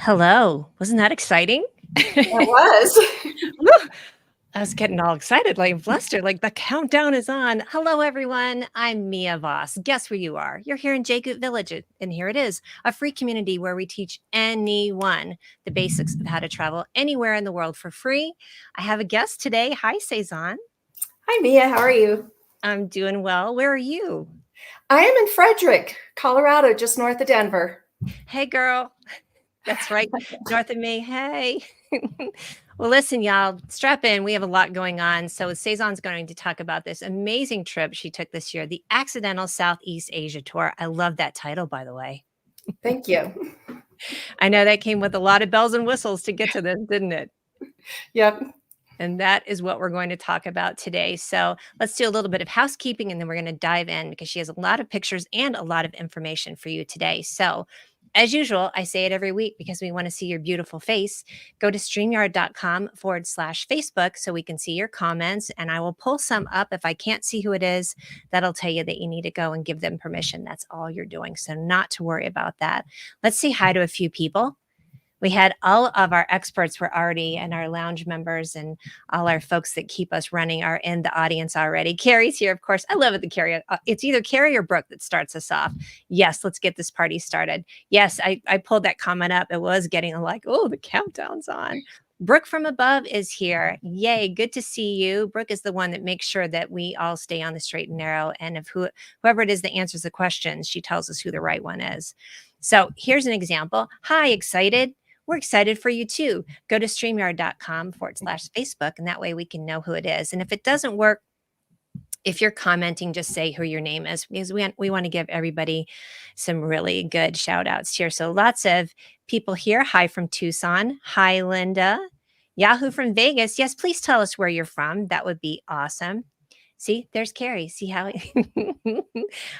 Hello. Wasn't that exciting? That was. Woo! I was getting all excited, like flustered, like the countdown is on. Hello, everyone. I'm Mia Voss. Guess where you are? You're here in JGOOT Village, and here it is, a free community where we teach anyone the basics of how to travel anywhere in the world for free. I have a guest today. Hi, Cezanne. Hi, Mia. How are you? I'm doing well. Where are you? I am in Frederick, Colorado, just north of Denver. Hey, girl. That's right. North of me. Hey. Well, listen, y'all, strap in. We have a lot going on. So Cezanne's going to talk about this amazing trip she took this year, the Accidental Southeast Asia Tour. I love that title, by the way. Thank you. I know that came with a lot of bells and whistles to get to this, didn't it? Yep. And that is what we're going to talk about today. So let's do a little bit of housekeeping and then we're going to dive in because she has a lot of pictures and a lot of information for you today. So, as usual, I say it every week because we want to see your beautiful face. Go to streamyard.com/Facebook so we can see your comments. And I will pull some up. If I can't see who it is, that'll tell you that you need to go and give them permission. That's all you're doing. So, not to worry about that. Let's say hi to a few people. We had all of our experts were already and our lounge members and all our folks that keep us running are in the audience already. Carrie's here, of course. I love it, the Carrie. It's either Carrie or Brooke that starts us off. Yes, let's get this party started. Yes, I pulled that comment up. It was getting like, oh, the countdown's on. Brooke from above is here. Yay, good to see you. Brooke is the one that makes sure that we all stay on the straight and narrow. And if whoever it is that answers the questions, she tells us who the right one is. So here's an example. Hi, excited? We're excited for you too. Go to streamyard.com/Facebook, and that way we can know who it is. And if it doesn't work, if you're commenting, just say who your name is because we want to give everybody some really good shout outs here. So lots of people here. Hi from Tucson. Hi, Linda. Yahoo from Vegas. Yes, please tell us where you're from. That would be awesome. See, there's Carrie. See how?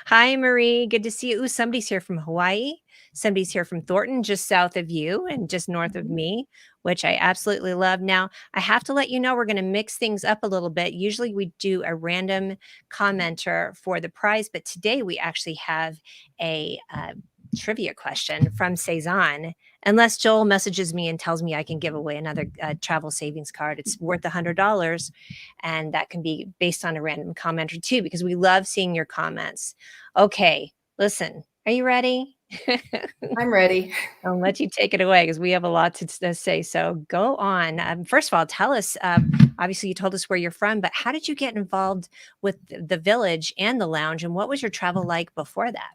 Hi, Marie. Good to see you. Ooh, somebody's here from Hawaii. Somebody's here from Thornton, just south of you and just north of me, which I absolutely love. Now, I have to let you know we're going to mix things up a little bit. Usually we do a random commenter for the prize, but today we actually have a trivia question from Cezanne. Unless Joel messages me and tells me I can give away another travel savings card, it's worth $100. And that can be based on a random commenter too, because we love seeing your comments. Okay, listen, are you ready? I'm ready. I'll let you take it away because we have a lot to say. So go on. First of all, tell us, obviously you told us where you're from, but how did you get involved with the village and the lounge? And what was your travel like before that?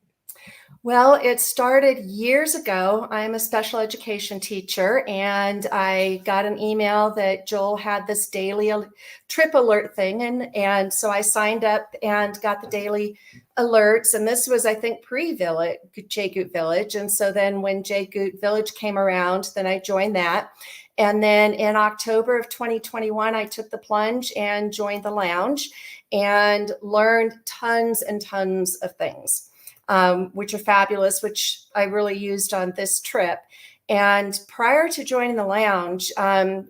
Well, it started years ago. I'm a special education teacher, and I got an email that Joel had this daily trip alert thing. And so I signed up and got the daily alerts. And this was, I think, pre-Village, JGOOT Village. And so then when JGOOT Village came around, then I joined that. And then in October of 2021, I took the plunge and joined the lounge and learned tons and tons of things. Which are fabulous, which I really used on this trip. And prior to joining the lounge,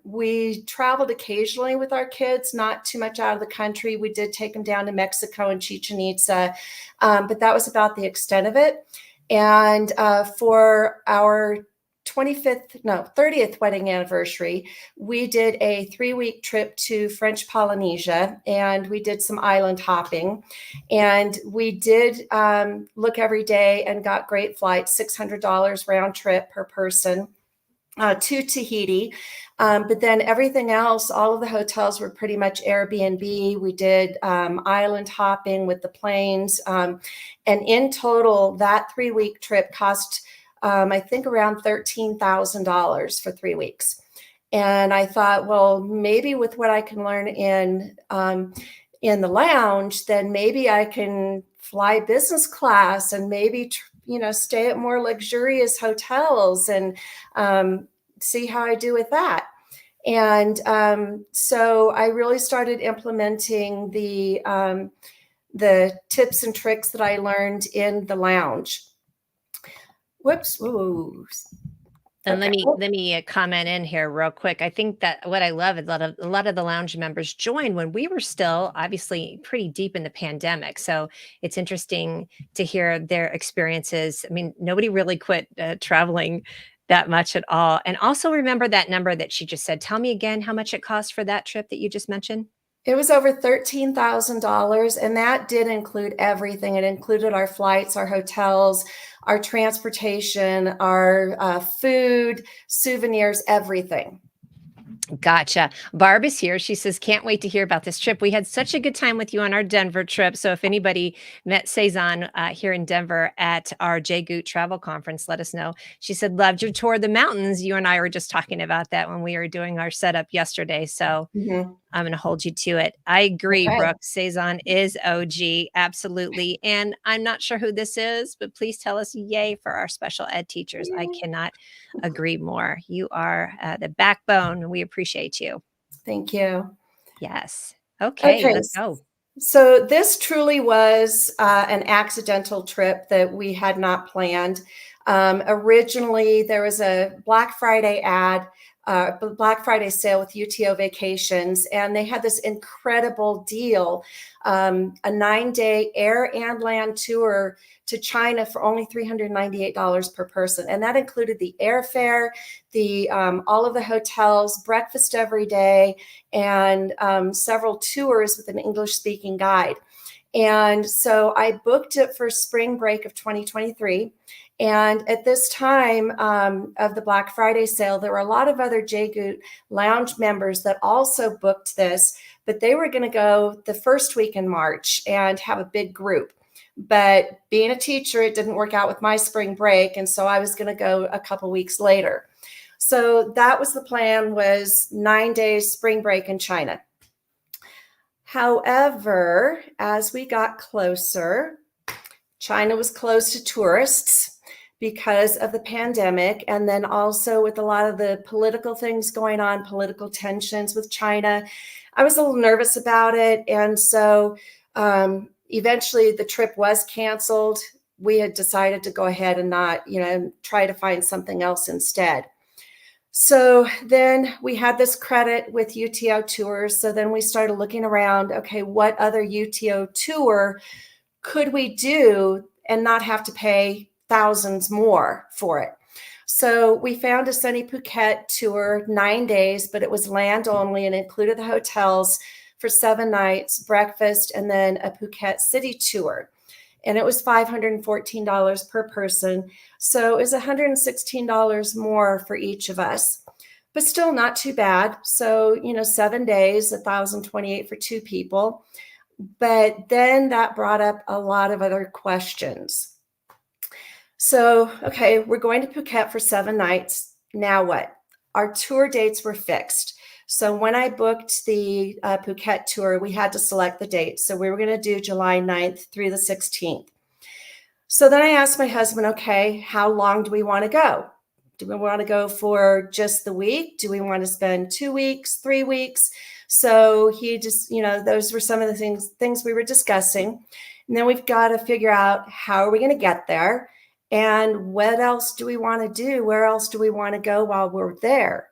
we traveled occasionally with our kids, not too much out of the country. We did take them down to Mexico and Chichen Itza, but that was about the extent of it. And for our 30th wedding anniversary, we did a 3-week trip to French Polynesia, and we did some island hopping. And we did look every day and got great flights, $600 round trip per person to Tahiti. But then everything else, all of the hotels were pretty much Airbnb. We did island hopping with the planes. And in total, that 3-week trip cost I think around $13,000 for 3 weeks. And I thought, well, maybe with what I can learn in the lounge, then maybe I can fly business class and maybe, stay at more luxurious hotels and see how I do with that. And so I really started implementing the tips and tricks that I learned in the lounge. Whoops. Ooh. And let me comment in here real quick. I think that what I love is a lot of the lounge members joined when we were still obviously pretty deep in the pandemic. So it's interesting to hear their experiences. I mean, nobody really quit traveling that much at all. And also remember that number that she just said. Tell me again how much it cost for that trip that you just mentioned. It was over $13,000, and that did include everything. It included our flights, our hotels, our transportation, our food, souvenirs, everything. Gotcha. Barb is here. She says, can't wait to hear about this trip. We had such a good time with you on our Denver trip. So if anybody met Cezanne here in Denver at our JGOOT travel conference, let us know. She said, loved your tour of the mountains. You and I were just talking about that when we were doing our setup yesterday. So Mhm. I'm going to hold you to it. I agree, Okay. Brooke. Cezanne is OG. Absolutely. And I'm not sure who this is, but please tell us yay for our special ed teachers. I cannot agree more. You are the backbone. We appreciate you. Thank you. Yes. Okay, Okay. let's go. So this truly was an accidental trip that we had not planned. Originally, there was a Black Friday ad, Black Friday sale with UTO Vacations, and they had this incredible deal, a 9-day air and land tour to China for only $398 per person. And that included the airfare, the all of the hotels, breakfast every day, and several tours with an English-speaking guide. And so I booked it for spring break of 2023. And at this time of the Black Friday sale, there were a lot of other JGOOT Lounge members that also booked this, but they were going to go the first week in March and have a big group. But being a teacher, it didn't work out with my spring break. And so I was going to go a couple weeks later. So that was the plan, was 9 days spring break in China. However, as we got closer, China was closed to tourists because of the pandemic. And then also with a lot of the political things going on, political tensions with China, I was a little nervous about it. And so eventually the trip was canceled. We had decided to go ahead and not, try to find something else instead. So then we had this credit with UTO tours. So then we started looking around, okay, what other UTO tour could we do and not have to pay thousands more for it? So we found a sunny Phuket tour, 9 days, but it was land only and included the hotels for 7 nights, breakfast, and then a Phuket city tour. And it was $514 per person. So it was $116 more for each of us, but still not too bad. So, 7 days, $1,028 for 2 people. But then that brought up a lot of other questions. So, okay, we're going to Phuket for 7 nights. Now what? Our tour dates were fixed. So when I booked the Phuket tour, we had to select the dates. So we were going to do July 9th through the 16th. So then I asked my husband, okay, how long do we want to go? Do we want to go for just the week? Do we want to spend 2 weeks, 3 weeks? So he just, those were some of the things we were discussing. And then we've got to figure out how are we going to get there? And what else do we want to do? Where else do we want to go while we're there?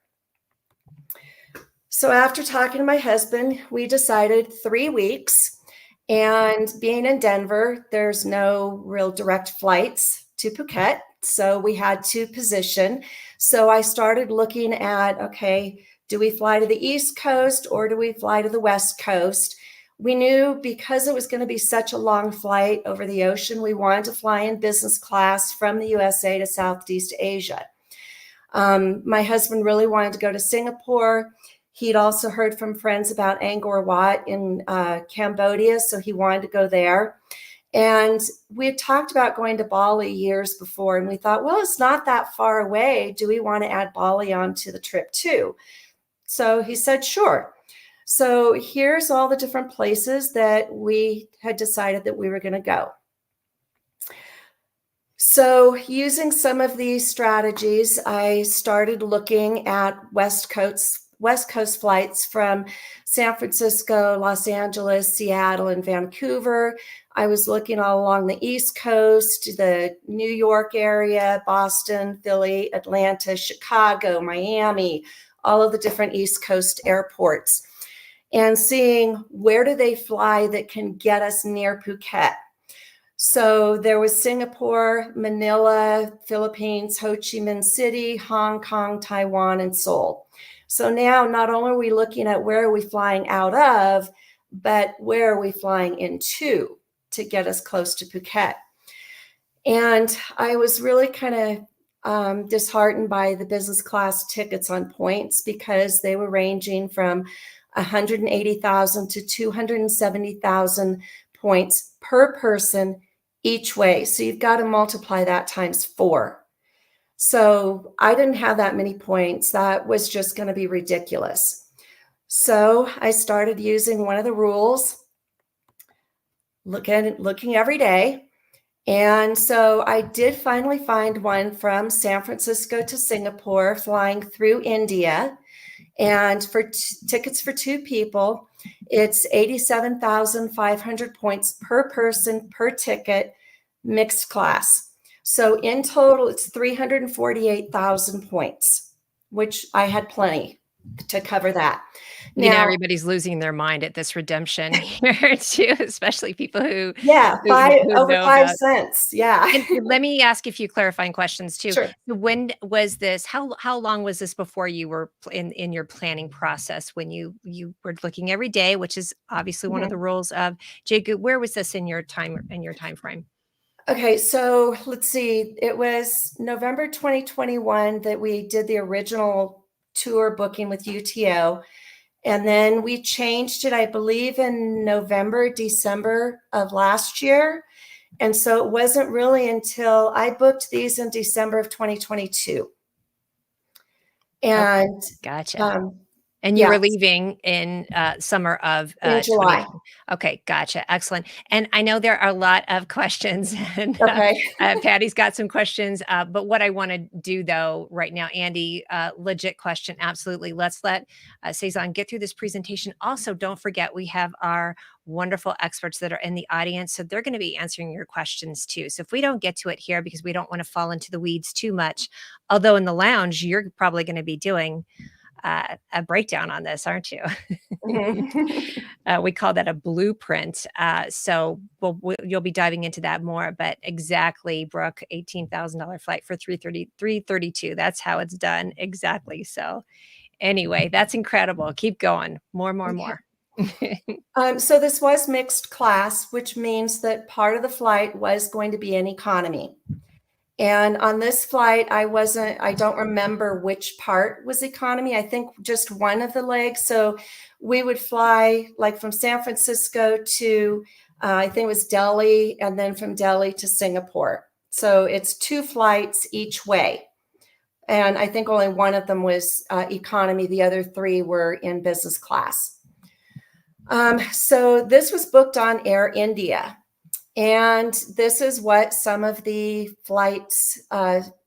So after talking to my husband, we decided 3 weeks. And being in Denver, there's no real direct flights to Phuket. So we had to position. So I started looking at, okay, do we fly to the East Coast or do we fly to the West Coast? We knew because it was going to be such a long flight over the ocean, we wanted to fly in business class from the USA to Southeast Asia. My husband really wanted to go to Singapore. He'd also heard from friends about Angkor Wat in Cambodia, so he wanted to go there. And we had talked about going to Bali years before, and we thought, well, it's not that far away. Do we want to add Bali onto the trip too? So he said, sure. So here's all the different places that we had decided that we were going to go. So using some of these strategies, I started looking at West Coast flights from San Francisco, Los Angeles, Seattle, and Vancouver. I was looking all along the East Coast, the New York area, Boston, Philly, Atlanta, Chicago, Miami, all of the different East Coast airports, and seeing where do they fly that can get us near Phuket. So there was Singapore, Manila, Philippines, Ho Chi Minh City, Hong Kong, Taiwan, and Seoul. So now not only are we looking at where are we flying out of, but where are we flying into to get us close to Phuket. And I was really kind of disheartened by the business class tickets on points because they were ranging from 180,000 to 270,000 points per person each way. So you've got to multiply that times 4. So I didn't have that many points. That was just going to be ridiculous. So I started using one of the rules, looking every day. And so I did finally find one from San Francisco to Singapore, flying through India. And for tickets for 2 people, it's 87,500 points per person per ticket, mixed class. So in total, it's 348,000 points, which I had plenty to cover that. Now, everybody's losing their mind at this redemption here too, especially people who over know 5 about. cents. Yeah. And let me ask a few clarifying questions too. Sure. So when was this? How long was this before you were in your planning process when you were looking every day, which is obviously one of the rules of JGOOT? Where was this in your time frame? Okay, so let's see. It was November 2021 that we did the original tour booking with UTO. And then we changed it, I believe, in November, December of last year. And so it wasn't really until I booked these in December of 2022. And Okay, gotcha. And you were leaving in summer of in July. Okay, gotcha. Excellent. And I know there are a lot of questions, and Okay. Patty's got some questions. But what I want to do though right now, Andy, legit question, absolutely. Let's let Cezanne get through this presentation. Also, don't forget we have our wonderful experts that are in the audience, so they're going to be answering your questions too. So if we don't get to it here because we don't want to fall into the weeds too much, although in the lounge you're probably going to be doing a breakdown on this, aren't you? We call that a blueprint. So you'll be diving into that more. But exactly, Brooke, $18,000 flight for 332. That's how it's done. Exactly. So anyway, that's incredible. Keep going. More. So this was mixed class, which means that part of the flight was going to be in economy. And on this flight, I don't remember which part was economy. I think just one of the legs. So we would fly like from San Francisco to, I think it was Delhi, and then from Delhi to Singapore. So it's 2 flights each way. And I think only one of them was economy. The other 3 were in business class. So this was booked on Air India. And this is what some of the flights,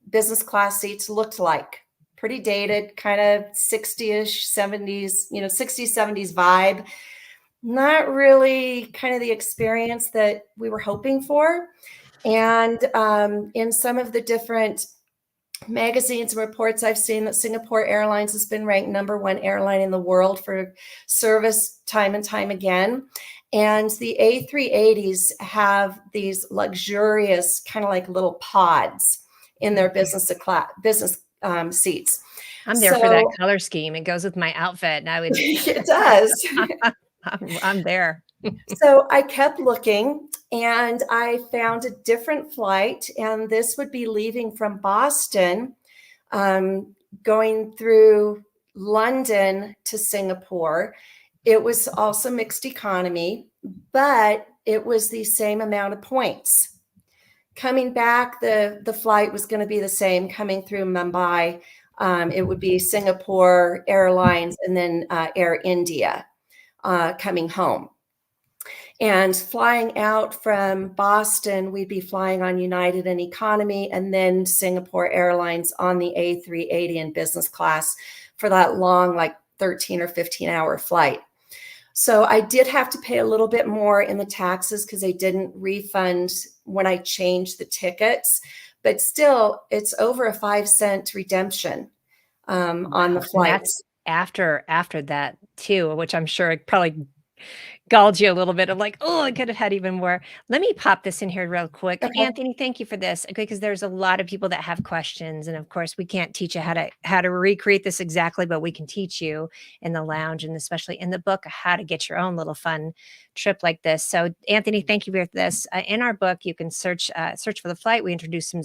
business class seats looked like. Pretty dated, kind of 60-ish, 70s, 60s, 70s vibe. Not really kind of the experience that we were hoping for. And in some of the different magazines and reports I've seen, that Singapore Airlines has been ranked #1 airline in the world for service time and time again. And the A380s have these luxurious kind of like little pods in their business seats. I'm there for that color scheme. It goes with my outfit, and I would. It does. I'm there. So I kept looking, and I found a different flight, and this would be leaving from Boston, going through London to Singapore. It was also mixed economy, but it was the same amount of points. Coming back, the flight was going to be the same coming through Mumbai. It would be Singapore Airlines and then Air India coming home. And flying out from Boston, we'd be flying on United and economy, and then Singapore Airlines on the A380 in business class for that long, like 13 or 15-hour flight. So I did have to pay a little bit more in the taxes because they didn't refund when I changed the tickets. But still, it's over a 5-cent redemption on the flights. That's after that too, which I'm sure probably galled you a little bit of like, oh, I could have had even more. Let me pop this in here real quick. Okay. Anthony, thank you for this. Okay, because there's a lot of people that have questions. And of course, we can't teach you how to recreate this exactly, but we can teach you in the lounge and especially in the book how to get your own little fun trip like this. So Anthony, thank you for this. In our book, you can search for the flight. We introduce some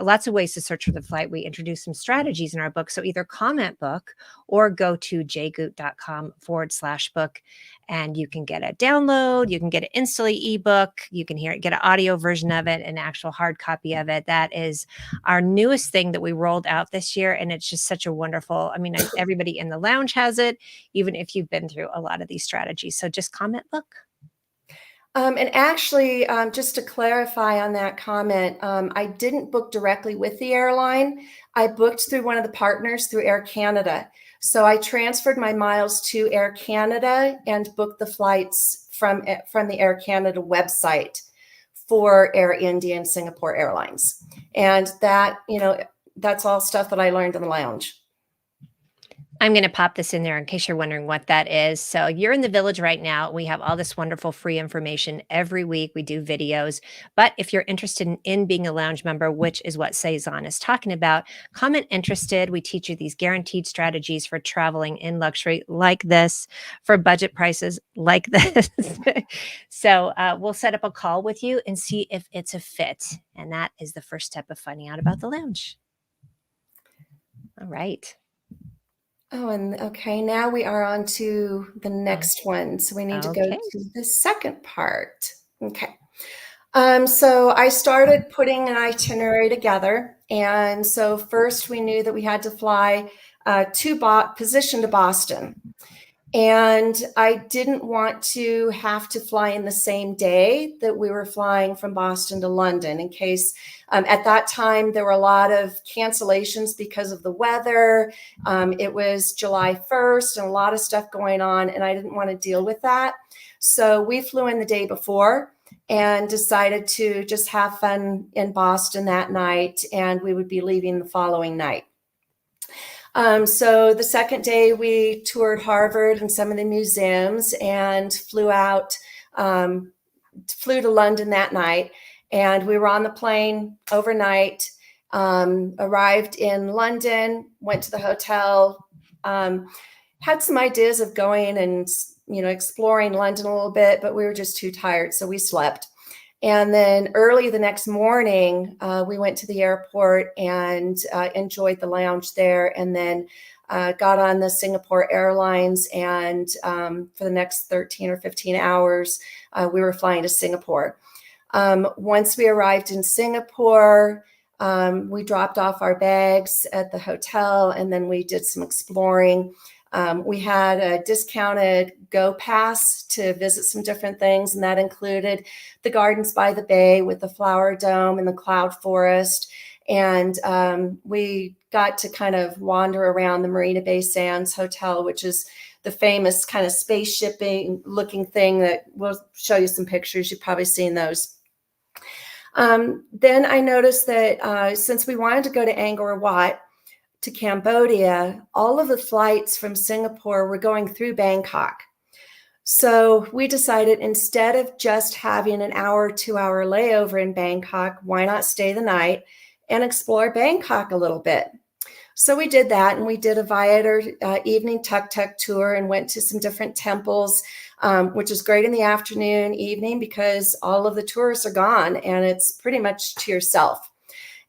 lots of ways to search for the flight. We introduce some strategies in our book. So either comment book or go to jgoot.com/book and you can get a download. You can get an instantly ebook. You can get an audio version of it, an actual hard copy of it. That is our newest thing that we rolled out this year. And it's just such a wonderful, I mean, everybody in the lounge has it, even if you've been through a lot of these strategies. So just comment book. And actually, just to clarify on that comment, I didn't book directly with the airline. I booked through one of the partners through Air Canada. So I transferred my miles to Air Canada and booked the flights from the Air Canada website for Air India and Singapore Airlines. And that, that's all stuff that I learned in the lounge. I'm going to pop this in there in case you're wondering what that is. So you're in the village right now. We have all this wonderful free information every week. We do videos. But if you're interested in being a lounge member, which is what Cezanne is talking about, comment interested. We teach you these guaranteed strategies for traveling in luxury like this, for budget prices like this. So we'll set up a call with you and see if it's a fit. And that is the first step of finding out about the lounge. All right. Oh, and okay, now we are on to the next one. So we need to go to the second part. Okay. So I started putting an itinerary together. And so first we knew that we had to fly position to Boston. And I didn't want to have to fly in the same day that we were flying from Boston to London in case at that time there were a lot of cancellations because of the weather. It was July 1st and a lot of stuff going on, and I didn't want to deal with that. So we flew in the day before and decided to just have fun in Boston that night, and we would be leaving the following night. So the second day we toured Harvard and some of the museums and flew to London that night. And we were on the plane overnight, arrived in London, went to the hotel, had some ideas of going and, exploring London a little bit, but we were just too tired. So we slept. And then early the next morning, we went to the airport and enjoyed the lounge there, and then got on the Singapore Airlines. And for the next 13 or 15 hours, we were flying to Singapore. Once we arrived in Singapore, we dropped off our bags at the hotel, and then we did some exploring. We had a discounted Go Pass to visit some different things, and that included the Gardens by the Bay with the Flower Dome and the Cloud Forest. And we got to kind of wander around the Marina Bay Sands Hotel, which is the famous kind of spaceship-y looking thing that we'll show you some pictures. You've probably seen those. Then I noticed that since we wanted to go to Angkor Wat, to Cambodia, all of the flights from Singapore were going through Bangkok. So we decided instead of just having an hour, 2-hour layover in Bangkok, why not stay the night and explore Bangkok a little bit? So we did that, and we did a Viator evening tuk-tuk tour and went to some different temples, which is great in the afternoon, evening, because all of the tourists are gone and it's pretty much to yourself.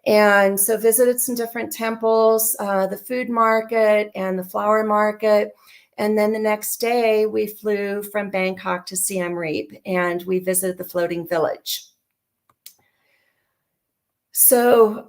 And so visited some different temples, the food market and the flower market. And then the next day we flew from Bangkok to Siem Reap, and we visited the floating village. So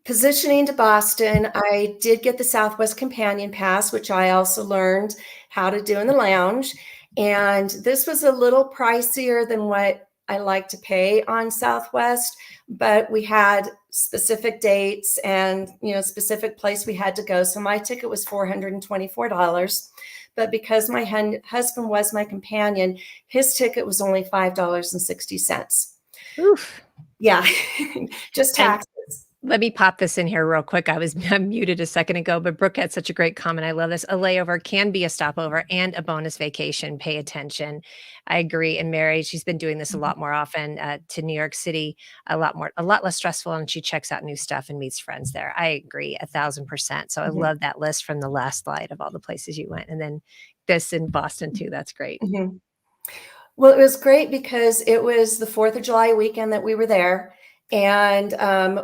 positioning to Boston, I did get the Southwest Companion Pass, which I also learned how to do in the lounge. And this was a little pricier than what I like to pay on Southwest, but we had specific dates and, specific place we had to go. So my ticket was $424, but because my husband was my companion, his ticket was only $5.60. Oof. Yeah, just taxes. Let me pop this in here real quick. I was muted a second ago, but Brooke had such a great comment. I love this. A layover can be a stopover and a bonus vacation. Pay attention. I agree. And Mary, she's been doing this a lot more often to New York City, a lot less stressful, and she checks out new stuff and meets friends there. I agree 1,000%. So I Mhm. love that list from the last slide of all the places you went, and then this in Boston too. That's great. Mhm. Well, it was great because it was the 4th of July weekend that we were there. And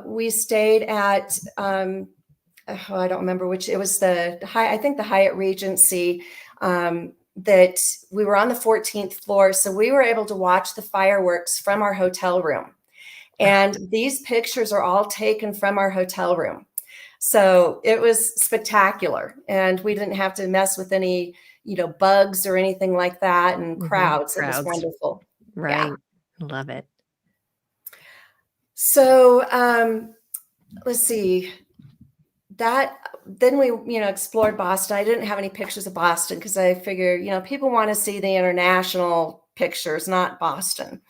we stayed at, oh, I don't remember which, it was I think the Hyatt Regency, that we were on the 14th floor. So we were able to watch the fireworks from our hotel room. And these pictures are all taken from our hotel room. So it was spectacular. And we didn't have to mess with any, bugs or anything like that and Mhm. crowds. It was Crowds. wonderful. Yeah. Right. Love it. So let's see. That then we, explored Boston. I didn't have any pictures of Boston because I figure, people want to see the international pictures, not Boston.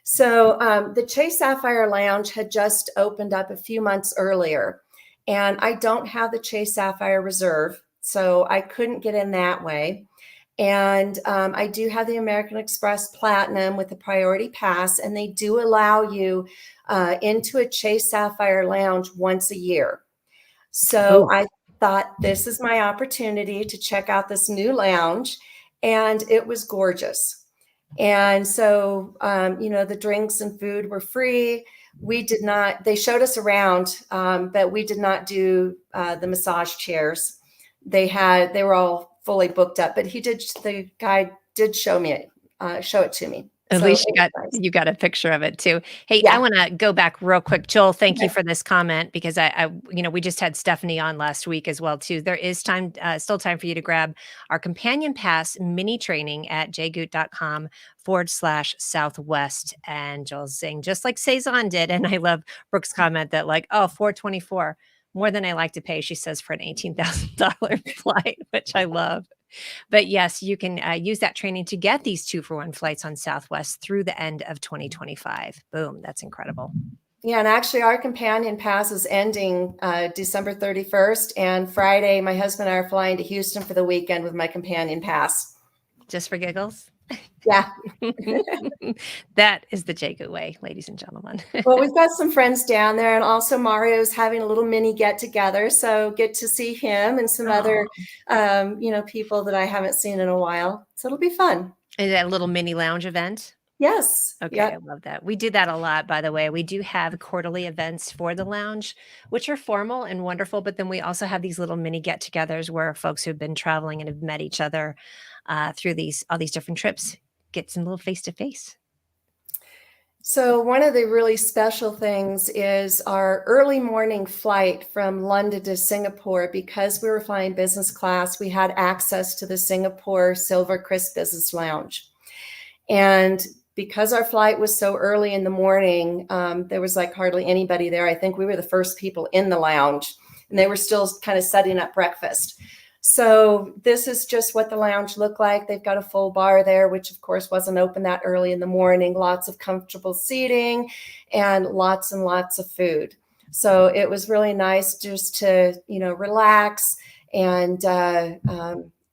So the Chase Sapphire Lounge had just opened up a few months earlier, and I don't have the Chase Sapphire Reserve, so I couldn't get in that way. And I do have the American Express Platinum with the Priority Pass, and they do allow you into a Chase Sapphire Lounge once a year. So Oh, I thought this is my opportunity to check out this new lounge, and it was gorgeous. And so, the drinks and food were free. We did not, they showed us around, but we did not do the massage chairs. They were all fully booked up, but the guy did show it to me. at So least it was nice. you got a picture of it too. Hey, I Yeah. wanna go back real quick. Joel, thank you Okay. for this comment because we just had Stephanie on last week as well too. There is still time for you to grab our companion pass mini training at jgoot.com/southwest. And Joel's saying, just like Cezanne did, and I love Brooke's comment that like, oh, 424 more than I like to pay, she says, for an $18,000 flight, which I love. But yes, you can use that training to get these 2-for-1 flights on Southwest through the end of 2025. Boom, that's incredible. Yeah, and actually, our companion pass is ending December 31st. And Friday, my husband and I are flying to Houston for the weekend with my companion pass. Just for giggles. Yeah. That is the JGOOT way, ladies and gentlemen. Well, we've got some friends down there, and also Mario's having a little mini get together. So get to see him and some Oh, other, people that I haven't seen in a while. So it'll be fun. is that a little mini lounge event? Yes. Okay, I Yep. love that. We do that a lot, by the way. We do have quarterly events for the lounge, which are formal and wonderful. But then we also have these little mini get-togethers where folks who've been traveling and have met each other through all these different trips get some little face to face. So one of the really special things is our early morning flight from London to Singapore. Because we were flying business class, we had access to the Singapore Silver Chris Business Lounge. And because our flight was so early in the morning, there was like hardly anybody there. I think we were the first people in the lounge, and they were still kind of setting up breakfast. So this is just what the lounge looked like. They've got a full bar there, which of course wasn't open that early in the morning. Lots of comfortable seating and lots of food. So it was really nice just to, relax and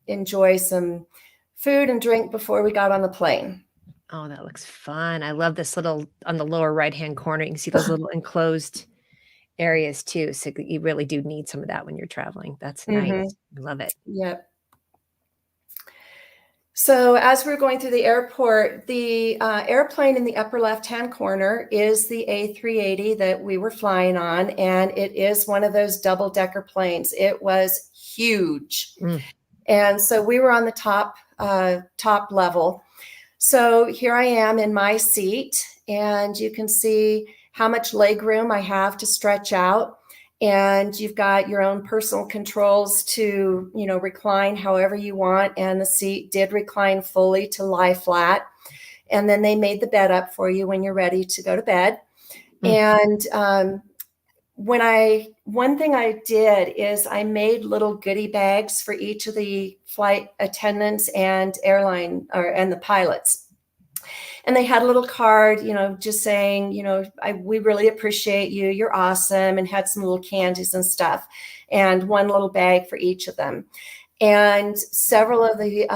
enjoy some food and drink before we got on the plane. Oh, that looks fun. I love this little on the lower right-hand corner, you can see those little enclosed areas too, so you really do need some of that when you're traveling. That's Mm-hmm. nice. I love it. Yep. So as we're going through the airport, the airplane in the upper left-hand corner is the A380 that we were flying on, and it is one of those double-decker planes. It was huge. Mm. And so we were on the top level. So here I am in my seat, and you can see how much leg room I have to stretch out. And you've got your own personal controls to, recline however you want. And the seat did recline fully to lie flat. And then they made the bed up for you when you're ready to go to bed. Mm. And one thing I did is I made little goodie bags for each of the flight attendants and and the pilots. And they had a little card, just saying, we really appreciate you. You're awesome. And had some little candies and stuff, and one little bag for each of them. And several of the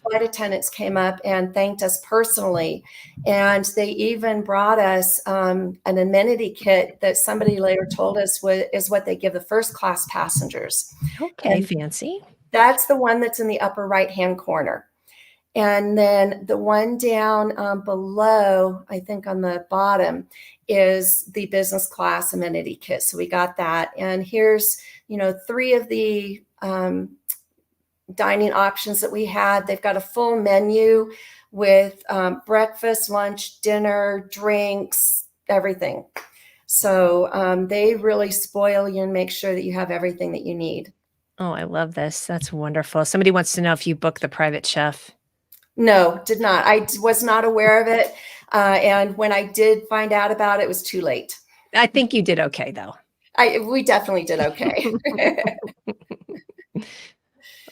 flight attendants came up and thanked us personally. And they even brought us an amenity kit that somebody later told us is what they give the first class passengers. Okay, And fancy. that's the one that's in the upper right-hand corner. And then the one down below, I think on the bottom, is the business class amenity kit. So we got that. And here's, 3 of the dining options that we had. They've got a full menu with breakfast, lunch, dinner, drinks, everything. So they really spoil you and make sure that you have everything that you need. Oh, I love this. That's wonderful. Somebody wants to know if you booked the private chef. No, did not. I was not aware of it. And when I did find out about it, it was too late. I think you did okay, though. We definitely did okay.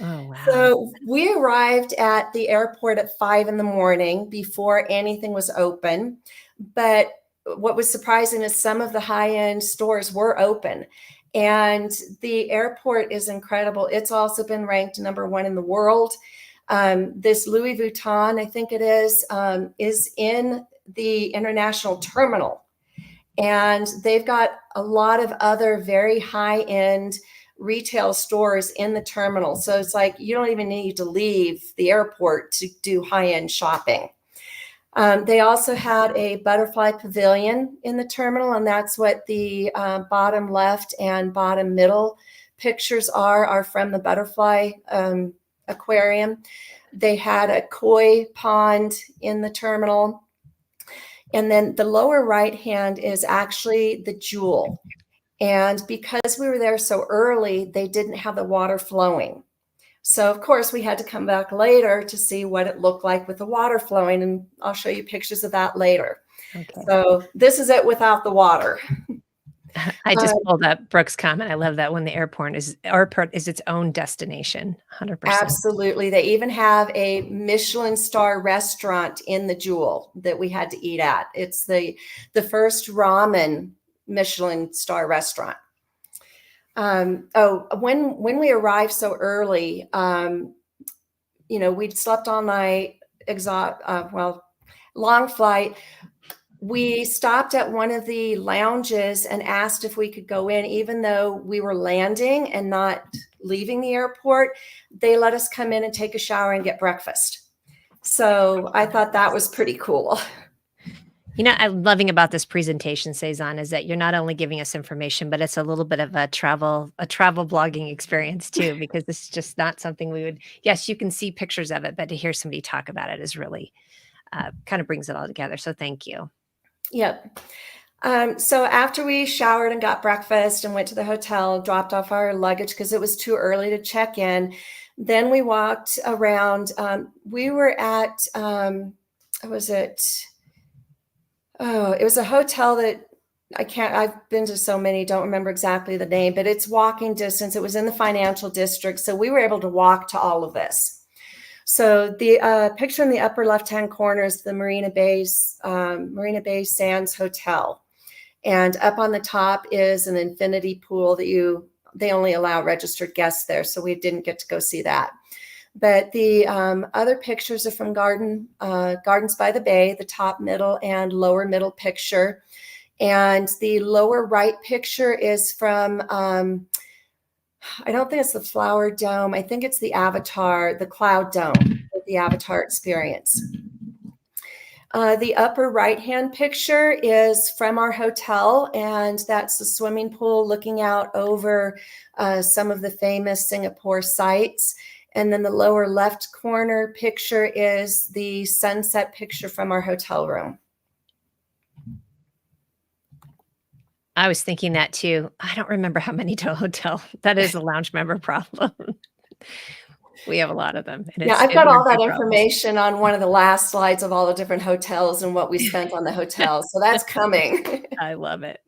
Oh, wow. So we arrived at the airport at 5 a.m. before anything was open. But what was surprising is some of the high-end stores were open. And the airport is incredible. It's also been ranked #1 in the world. This Louis Vuitton, I think it is in the international terminal. And they've got a lot of other very high-end retail stores in the terminal. So it's like you don't even need to leave the airport to do high-end shopping. They also had a butterfly pavilion in the terminal, and that's what the bottom left and bottom middle pictures are from the butterfly aquarium. They had a koi pond in the terminal. And then the lower right hand is actually the Jewel. And because we were there so early, they didn't have the water flowing. So of course we had to come back later to see what it looked like with the water flowing. And I'll show you pictures of that later. Okay. So this is it without the water. I just pulled up Brooke's comment. I love that when the airport is its own destination. 100%. Absolutely. They even have a Michelin star restaurant in the Jewel that we had to eat at. It's the first ramen Michelin star restaurant. When we arrived so early, we'd slept all night, long flight. We stopped at one of the lounges and asked if we could go in, even though we were landing and not leaving the airport. They let us come in and take a shower and get breakfast. So I thought that was pretty cool. I'm loving about this presentation, Cezanne, is that you're not only giving us information, but it's a little bit of a travel blogging experience too, because this is just not something yes, you can see pictures of it, but to hear somebody talk about it is really kind of brings it all together. So thank you. Yep. So after we showered and got breakfast and went to the hotel, dropped off our luggage because it was too early to check in, then we walked around. We were at, it was a hotel that I've been to so many, don't remember exactly the name, but it's walking distance. It was in the financial district. So we were able to walk to all of this. So the picture in the upper left-hand corner is the Marina Bay Sands Hotel. And up on the top is an infinity pool that they only allow registered guests there. So we didn't get to go see that. But the other pictures are from Gardens by the Bay, the top, middle, and lower middle picture. And the lower right picture is from, I don't think it's the Flower Dome. I think it's the Avatar, the Cloud Dome, the Avatar experience. The upper right-hand picture is from our hotel, and that's the swimming pool looking out over some of the famous Singapore sites. And then the lower left corner picture is the sunset picture from our hotel room. I was thinking that too. I don't remember how many to a hotel. That is a lounge member problem. We have a lot of them. Yeah, I've got all that information on one of the last slides of all the different hotels and what we spent on the hotels. So that's coming. I love it.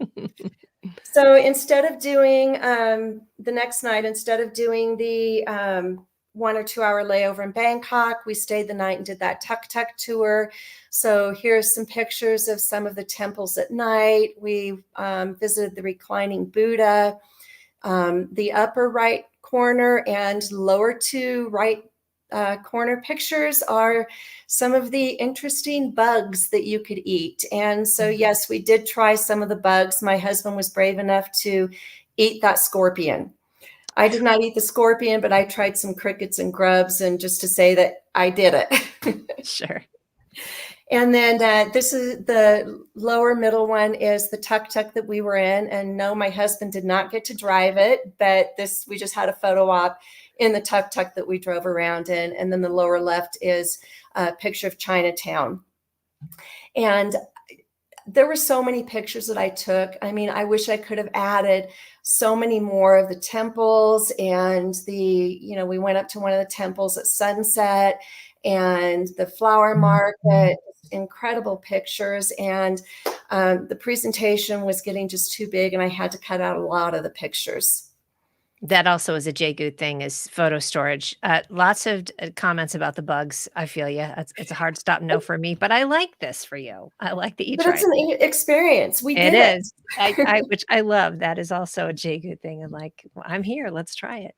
So instead of doing the next night, instead of doing the 1 or 2 hour layover in Bangkok. We stayed the night and did that tuk-tuk tour. So here's some pictures of some of the temples at night. We visited the reclining Buddha. The upper right corner and lower two right corner pictures are some of the interesting bugs that you could eat. And so, yes, we did try some of the bugs. My husband was brave enough to eat that scorpion. I did not eat the scorpion, but I tried some crickets and grubs, and just to say that I did it. Sure. And then this is the lower middle one is the tuk-tuk that we were in. And no, my husband did not get to drive it, but we just had a photo op in the tuk-tuk that we drove around in. And then the lower left is a picture of Chinatown. And there were so many pictures that I took. I mean, I wish I could have added so many more of the temples, and we went up to one of the temples at sunset and the flower market, incredible pictures. And the presentation was getting just too big, and I had to cut out a lot of the pictures. That also is a JGOOT thing, is photo storage. Lots of comments about the bugs. I feel you. It's a hard stop no for me, but I like this for you. I like that you But tried. it's an experience. We It did it. is. Which I love. That is also a JGOOT thing. And like, well, I'm here. Let's try it.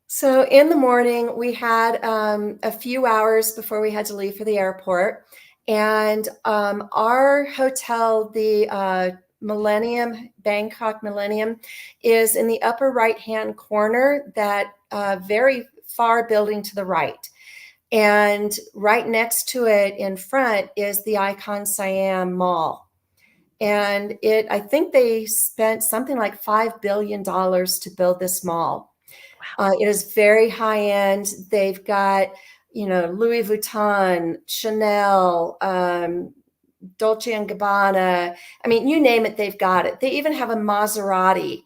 So in the morning, we had a few hours before we had to leave for the airport. And our hotel, the Millennium, Bangkok Millennium, is in the upper right-hand corner, that very far building to the right. And right next to it in front is the Icon Siam Mall. And I think they spent something like $5 billion to build this mall. Wow. It is very high end. They've got, Louis Vuitton, Chanel, Dolce & Gabbana. I mean, you name it, they've got it. They even have a Maserati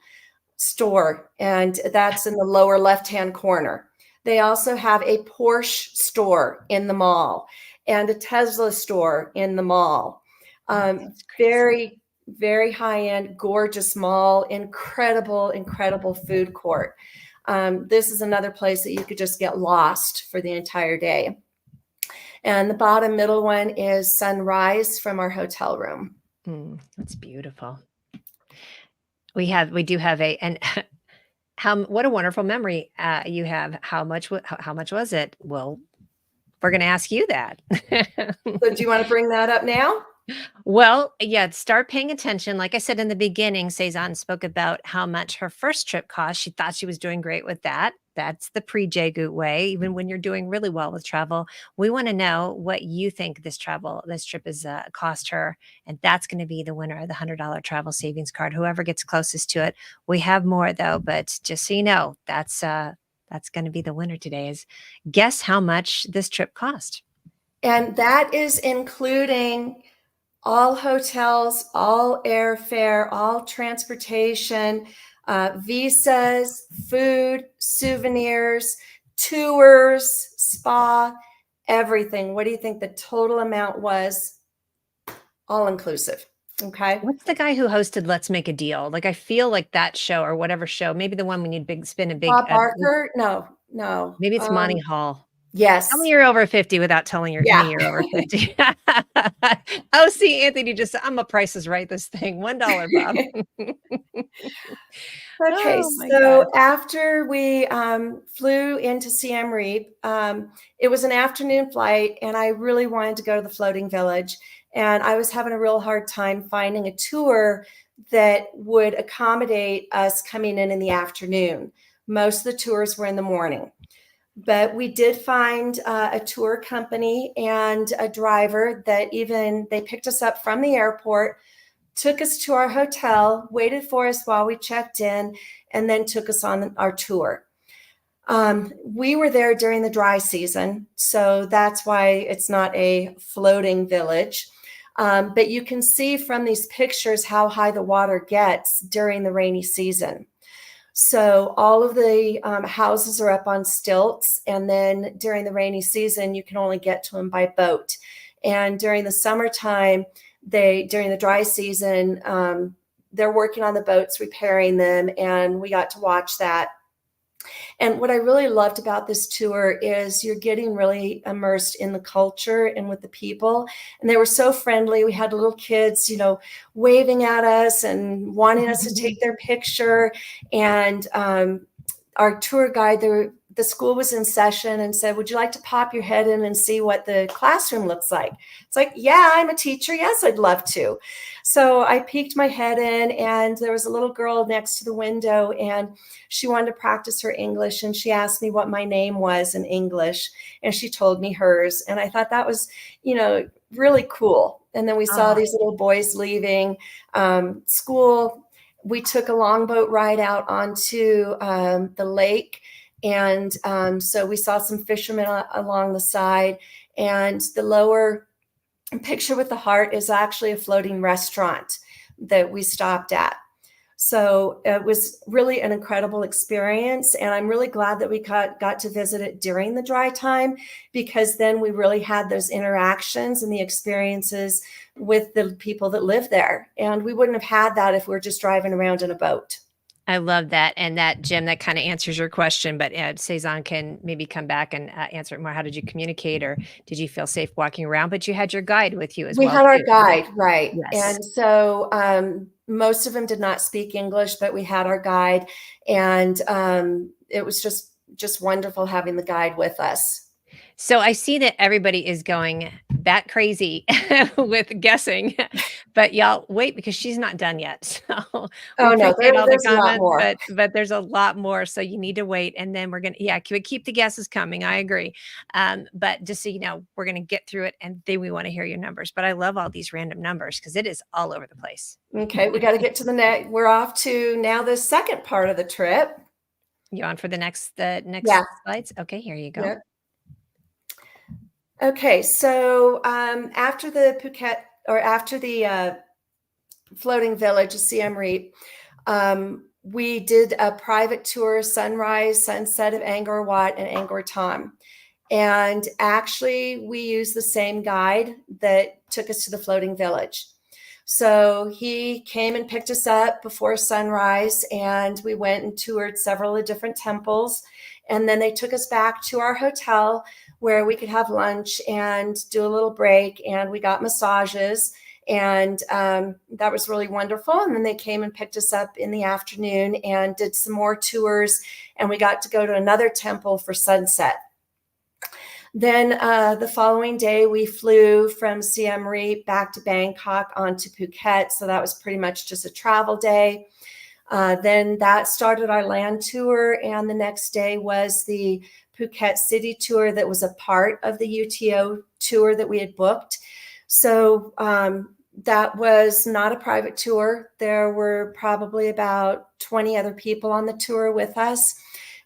store, and that's in the lower left-hand corner. They also have a Porsche store in the mall and a Tesla store in the mall. Very, very high-end, gorgeous mall, incredible, incredible food court. This is another place that you could just get lost for the entire day. And the bottom middle one is sunrise from our hotel room. That's beautiful. We do have what a wonderful memory you have. How much was it? Well, we're going to ask you that. So do you want to bring that up now? Well, yeah, start paying attention. Like I said in the beginning, Cezanne spoke about how much her first trip cost. She thought she was doing great with that. That's the pre-JGOOT way. Even when you're doing really well with travel, we want to know what you think this trip is cost her. And that's going to be the winner of the $100 travel savings card. Whoever gets closest to it. We have more though, but just so you know, that's going to be the winner today. Is guess how much this trip cost. And that is including all hotels, all airfare, all transportation, visas, food, souvenirs, tours, spa, everything. What do you think the total amount was? All inclusive. Okay. What's the guy who hosted Let's Make a Deal? Like, I feel like that show, or whatever show, maybe the one when you spin a big, Bob Barker? No. maybe it's Monty Hall. Yes. Tell me you're over 50 without telling me you're over 50. Oh, see, Anthony just said, I'm a Price is Right this thing. $1, Bob. Okay, Oh, my so God. after we flew into Siem Reap, it was an afternoon flight, and I really wanted to go to the floating village. And I was having a real hard time finding a tour that would accommodate us coming in the afternoon. Most of the tours were in the morning. But we did find a tour company and a driver that they picked us up from the airport, took us to our hotel, waited for us while we checked in, and then took us on our tour. We were there during the dry season, so that's why it's not a floating village. But you can see from these pictures how high the water gets during the rainy season. So all of the houses are up on stilts, and then during the rainy season, you can only get to them by boat. And during the summertime, during the dry season, they're working on the boats, repairing them, and we got to watch that. And what I really loved about this tour is you're getting really immersed in the culture and with the people. And they were so friendly. We had little kids, waving at us and wanting us to take their picture. And our tour guide, the school was in session and said, would you like to pop your head in and see what the classroom looks like? It's like, yeah, I'm a teacher. Yes, I'd love to. So I peeked my head in, and there was a little girl next to the window, and she wanted to practice her English. And she asked me what my name was in English, and she told me hers. And I thought that was, really cool. And then we saw Oh, these little boys leaving school. We took a longboat ride out onto the lake. And so we saw some fishermen along the side. And the lower picture with the heart is actually a floating restaurant that we stopped at. So it was really an incredible experience. And I'm really glad that we got to visit it during the dry time, because then we really had those interactions and the experiences with the people that live there. And we wouldn't have had that if we were just driving around in a boat. I love that. And that, Jim, that kind of answers your question, but Cezanne can maybe come back and answer it more. How did you communicate, or did you feel safe walking around? But you had your guide with you as We well, had our too. guide, right. Yes. And so most of them did not speak English, but we had our guide. And it was just wonderful having the guide with us. So I see that everybody is going bat crazy with guessing, but y'all wait, because she's not done yet. So we Oh, no, appreciate all the there's a lot comments, more. but there's a lot more. So you need to wait, and then we're gonna keep the guesses coming. I agree, but just so you know, we're gonna get through it, and then we want to hear your numbers. But I love all these random numbers because it is all over the place. Okay, we got to get to the next. We're off to now the second part of the trip. You on for the next Yeah. slides? Okay, here you go. Yeah. Okay, so after the Phuket, or after the floating village of Siem Reap, we did a private tour, sunrise, sunset of Angkor Wat and Angkor Thom. And actually, we used the same guide that took us to the floating village. So he came and picked us up before sunrise, and we went and toured several of the different temples. And then they took us back to our hotel where we could have lunch and do a little break, and we got massages. And that was really wonderful. And then they came and picked us up in the afternoon and did some more tours, and we got to go to another temple for sunset. Then the following day, we flew from Siem Reap back to Bangkok onto Phuket. So that was pretty much just a travel day. Then that started our land tour. And the next day was the Phuket city tour that was a part of the UTO tour that we had booked. So that was not a private tour. There were probably about 20 other people on the tour with us.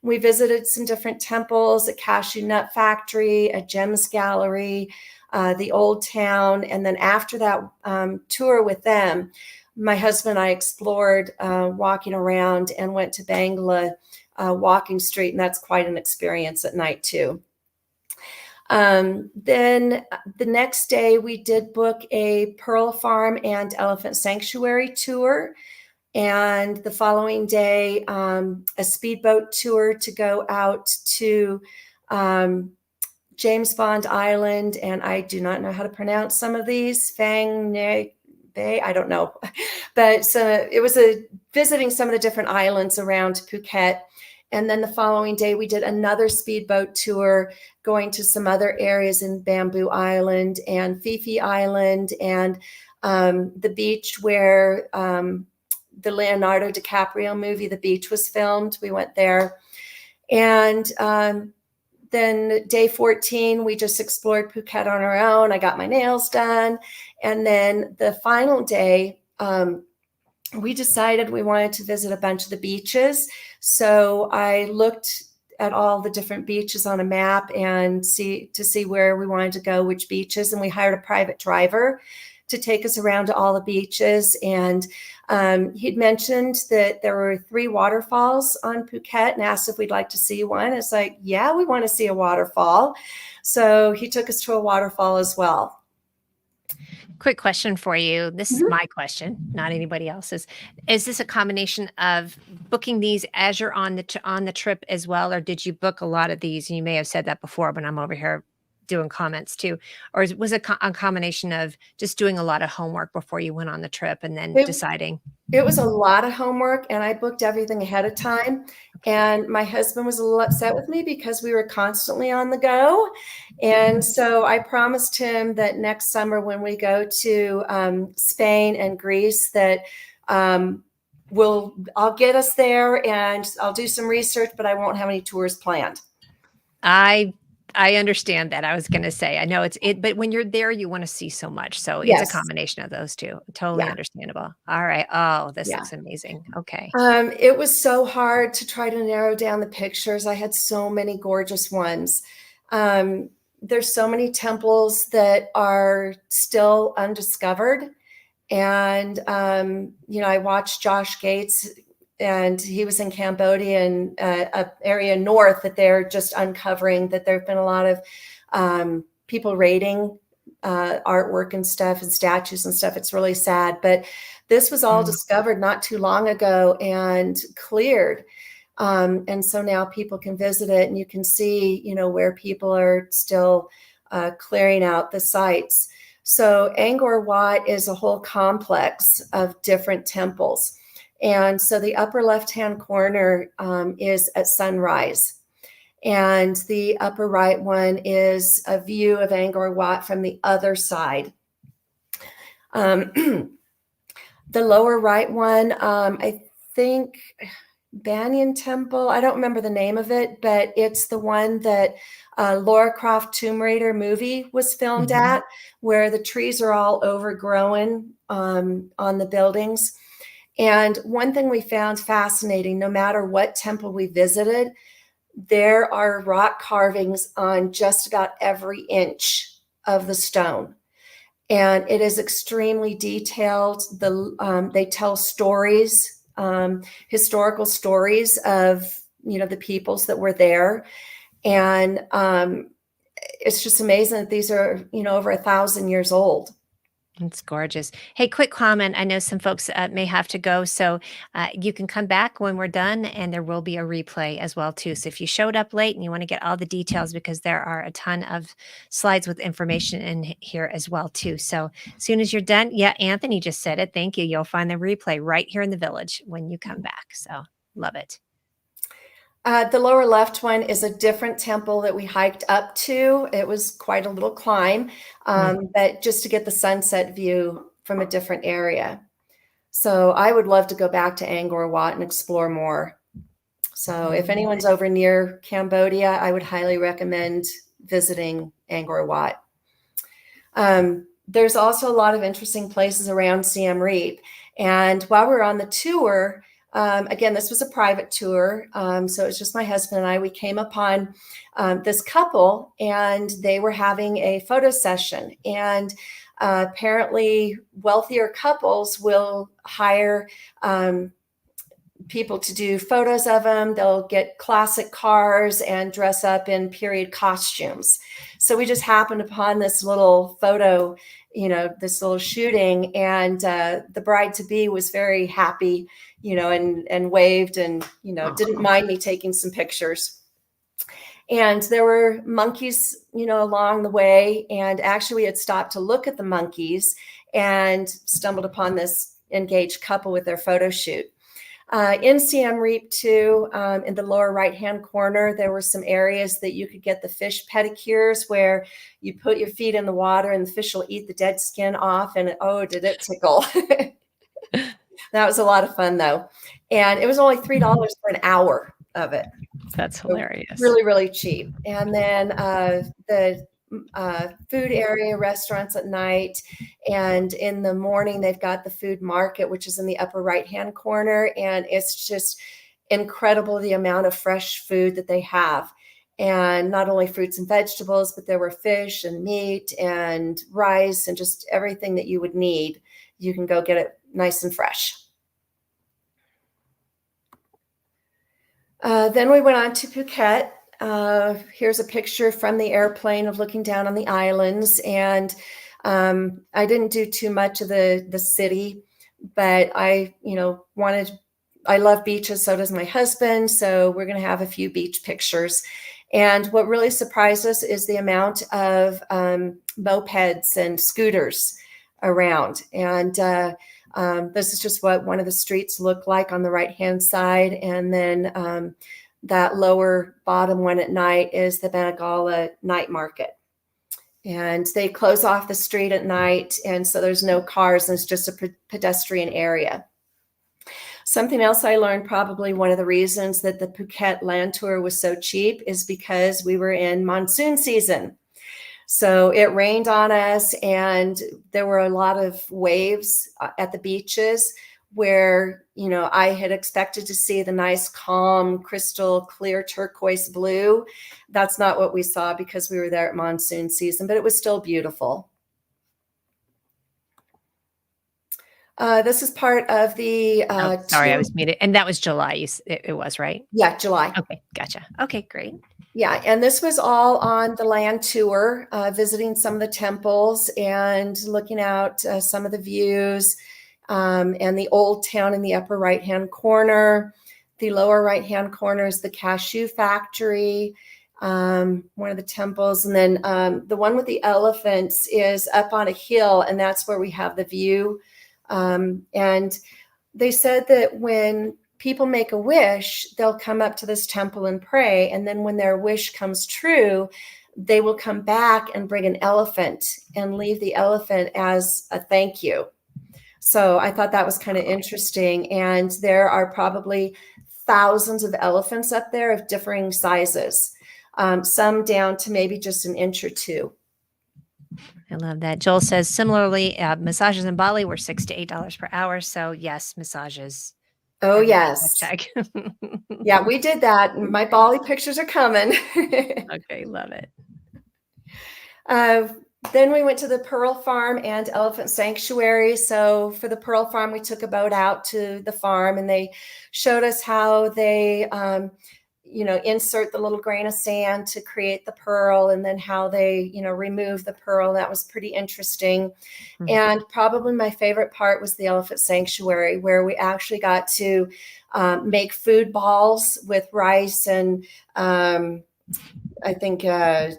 We visited some different temples, a cashew nut factory, a gems gallery, the old town. And then after that tour with them, my husband and I explored walking around and went to Bangla walking street. And that's quite an experience at night too. Then the next day we did book a pearl farm and elephant sanctuary tour. And the following day, a speedboat tour to go out to James Bond Island. And I do not know how to pronounce some of these. Phang Nay Bay, I don't know. But so it was visiting some of the different islands around Phuket. And then the following day, we did another speedboat tour going to some other areas in Bamboo Island and Phi Phi Island, and the beach where the Leonardo DiCaprio movie, The Beach, was filmed. We went there. And then day 14, we just explored Phuket on our own. I got my nails done. And then the final day, we decided we wanted to visit a bunch of the beaches. So I looked at all the different beaches on a map and see where we wanted to go, which beaches. And we hired a private driver to take us around to all the beaches. And he'd mentioned that there were 3 waterfalls on Phuket and asked if we'd like to see one. It's like, yeah, we want to see a waterfall. So he took us to a waterfall as well. Quick question for you. This is Mhm. my question, not anybody else's. Is this a combination of booking these as you're on the trip as well, or did you book a lot of these? And you may have said that before, but I'm over here doing comments too. Or was it a combination of just doing a lot of homework before you went on the trip and then It deciding? It was a lot of homework, and I booked everything ahead of time, and my husband was a little upset with me because we were constantly on the go, and so I promised him that next summer when we go to, Spain and Greece that, um, I'll get us there, and I'll do some research, but I won't have any tours planned. I I understand that. I was gonna say, I know but when you're there, you wanna see so much. So it's a Yes. combination of those 2. Totally Yeah, understandable. All right. Oh, this yeah. looks amazing. Okay. It was so hard to try to narrow down the pictures. I had so many gorgeous ones. Um, there's so many temples that are still undiscovered. And, I watched Josh Gates, and he was in Cambodia and a area north that they're just uncovering, that there have been a lot of people raiding artwork and stuff and statues and stuff. It's really sad. But this was all Mm. discovered not too long ago and cleared. And so now people can visit it, and you can see, where people are still clearing out the sites. So Angkor Wat is a whole complex of different temples. And so the upper left-hand corner is at sunrise. And the upper right one is a view of Angkor Wat from the other side. Um, the lower right one, I think Banyan Temple. I don't remember the name of it, but it's the one that Laura Croft Tomb Raider movie was filmed Mhm. at, where the trees are all overgrown on the buildings. And one thing we found fascinating, no matter what temple we visited, there are rock carvings on just about every inch of the stone. And it is extremely detailed. They tell stories, historical stories of the peoples that were there, and it's just amazing that these are over 1,000 years old. It's gorgeous. Hey, quick comment. I know some folks may have to go, so you can come back when we're done, and there will be a replay as well too. So if you showed up late and you want to get all the details, because there are a ton of slides with information in here as well too. So as soon as you're done, yeah, Anthony just said it. Thank you. You'll find the replay right here in the village when you come back. So love it. The lower left one is a different temple that we hiked up to. It was quite a little climb, Mm. but just to get the sunset view from a different area. So I would love to go back to Angkor Wat and explore more. So if Mhm. anyone's over near Cambodia, I would highly recommend visiting Angkor Wat. There's also a lot of interesting places around Siem Reap. And while we were on the tour, again, this was a private tour. So it was just my husband and I. We came upon this couple, and they were having a photo session. And apparently, wealthier couples will hire people to do photos of them. They'll get classic cars and dress up in period costumes. So we just happened upon this little photo, this little shooting, and the bride to be was very happy, and waved, and didn't mind me taking some pictures. And there were monkeys, along the way. And actually, we had stopped to look at the monkeys and stumbled upon this engaged couple with their photo shoot. In Siem Reap, too, in the lower right-hand corner, there were some areas that you could get the fish pedicures, where you put your feet in the water and the fish will eat the dead skin off. And oh, did it tickle. That was a lot of fun, though. And it was only $3 for an hour of it. That's So hilarious. really, really cheap. And then the food area, restaurants at night. And in the morning, they've got the food market, which is in the upper right-hand corner. And it's just incredible the amount of fresh food that they have. And not only fruits and vegetables, but there were fish and meat and rice and just everything that you would need. You can go get it nice and fresh. Then we went on to Phuket. Here's a picture from the airplane of looking down on the islands. And I didn't do too much of the city, but I love beaches. So does my husband. So we're going to have a few beach pictures. And what really surprised us is the amount of mopeds and scooters around. And this is just what one of the streets look like on the right-hand side. And then that lower bottom one at night is the Banagala night market. And they close off the street at night. And so there's no cars, and it's just a pedestrian area. Something else I learned, probably one of the reasons that the Phuket land tour was so cheap, is because we were in monsoon season. So it rained on us, and there were a lot of waves at the beaches where, I had expected to see the nice, calm, crystal clear turquoise blue. That's not what we saw because we were there at monsoon season, but it was still beautiful. This is part of the sorry, I was muted. And that was July. It was, right? Yeah, July. Okay, gotcha. Okay, great. Yeah, and this was all on the land tour, visiting some of the temples and looking out some of the views, and the old town in the upper right-hand corner. The lower right-hand corner is the cashew factory, one of the temples. And then the one with the elephants is up on a hill, and that's where we have the view. And they said that when people make a wish, they'll come up to this temple and pray. And then when their wish comes true, they will come back and bring an elephant and leave the elephant as a thank you. So I thought that was kind of interesting. And there are probably thousands of elephants up there of differing sizes, some down to maybe just an inch or two. I love that. Joel says, similarly, massages in Bali were $6 to $8 per hour. So yes, massages. Oh, yes. Check. Yeah, we did that. My Bali pictures are coming. Okay, love it. Then we went to the Pearl Farm and Elephant Sanctuary. So for the Pearl Farm, we took a boat out to the farm, and they showed us how they insert the little grain of sand to create the pearl, and then how they, remove the pearl. That was pretty interesting. Mm-hmm. And probably my favorite part was the Elephant Sanctuary, where we actually got to make food balls with rice and I think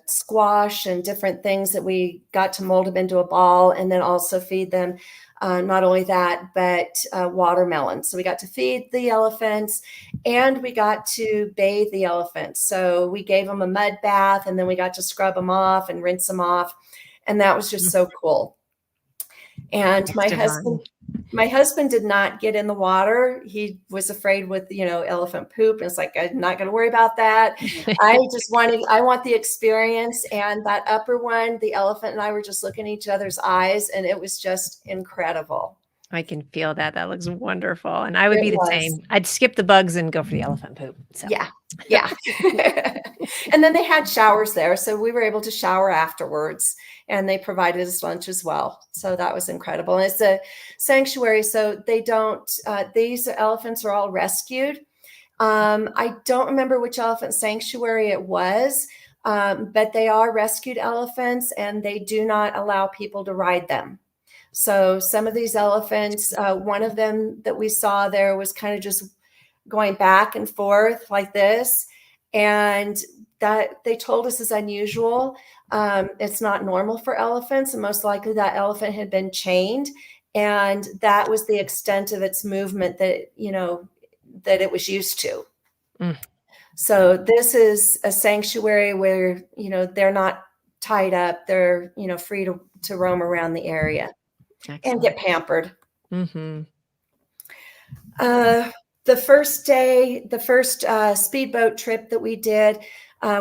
squash and different things that we got to mold them into a ball, and then also feed them. Not only that, but watermelon. So we got to feed the elephants, and we got to bathe the elephants. So we gave them a mud bath, and then we got to scrub them off and rinse them off. And that was just so cool. And my husband did not get in the water. He was afraid with, elephant poop. And it's like, I'm not going to worry about that. I want the experience. And that upper one, the elephant and I were just looking at each other's eyes, and it was just incredible. I can feel that. That looks wonderful. And I would be the same. I'd skip the bugs and go for the elephant poop. So. Yeah. And then they had showers there. So we were able to shower afterwards, and they provided us lunch as well. So that was incredible. And it's a sanctuary. So they don't, these elephants are all rescued. I don't remember which elephant sanctuary it was, but they are rescued elephants, and they do not allow people to ride them. So some of these elephants, one of them that we saw there was kind of just going back and forth like this. And that they told us is unusual. It's not normal for elephants. And most likely that elephant had been chained. And that was the extent of its movement that, that it was used to. Mm. So this is a sanctuary where, they're not tied up. They're, free to roam around the area. Excellent. And get pampered. Mm-hmm. The first day, the first speedboat trip that we did,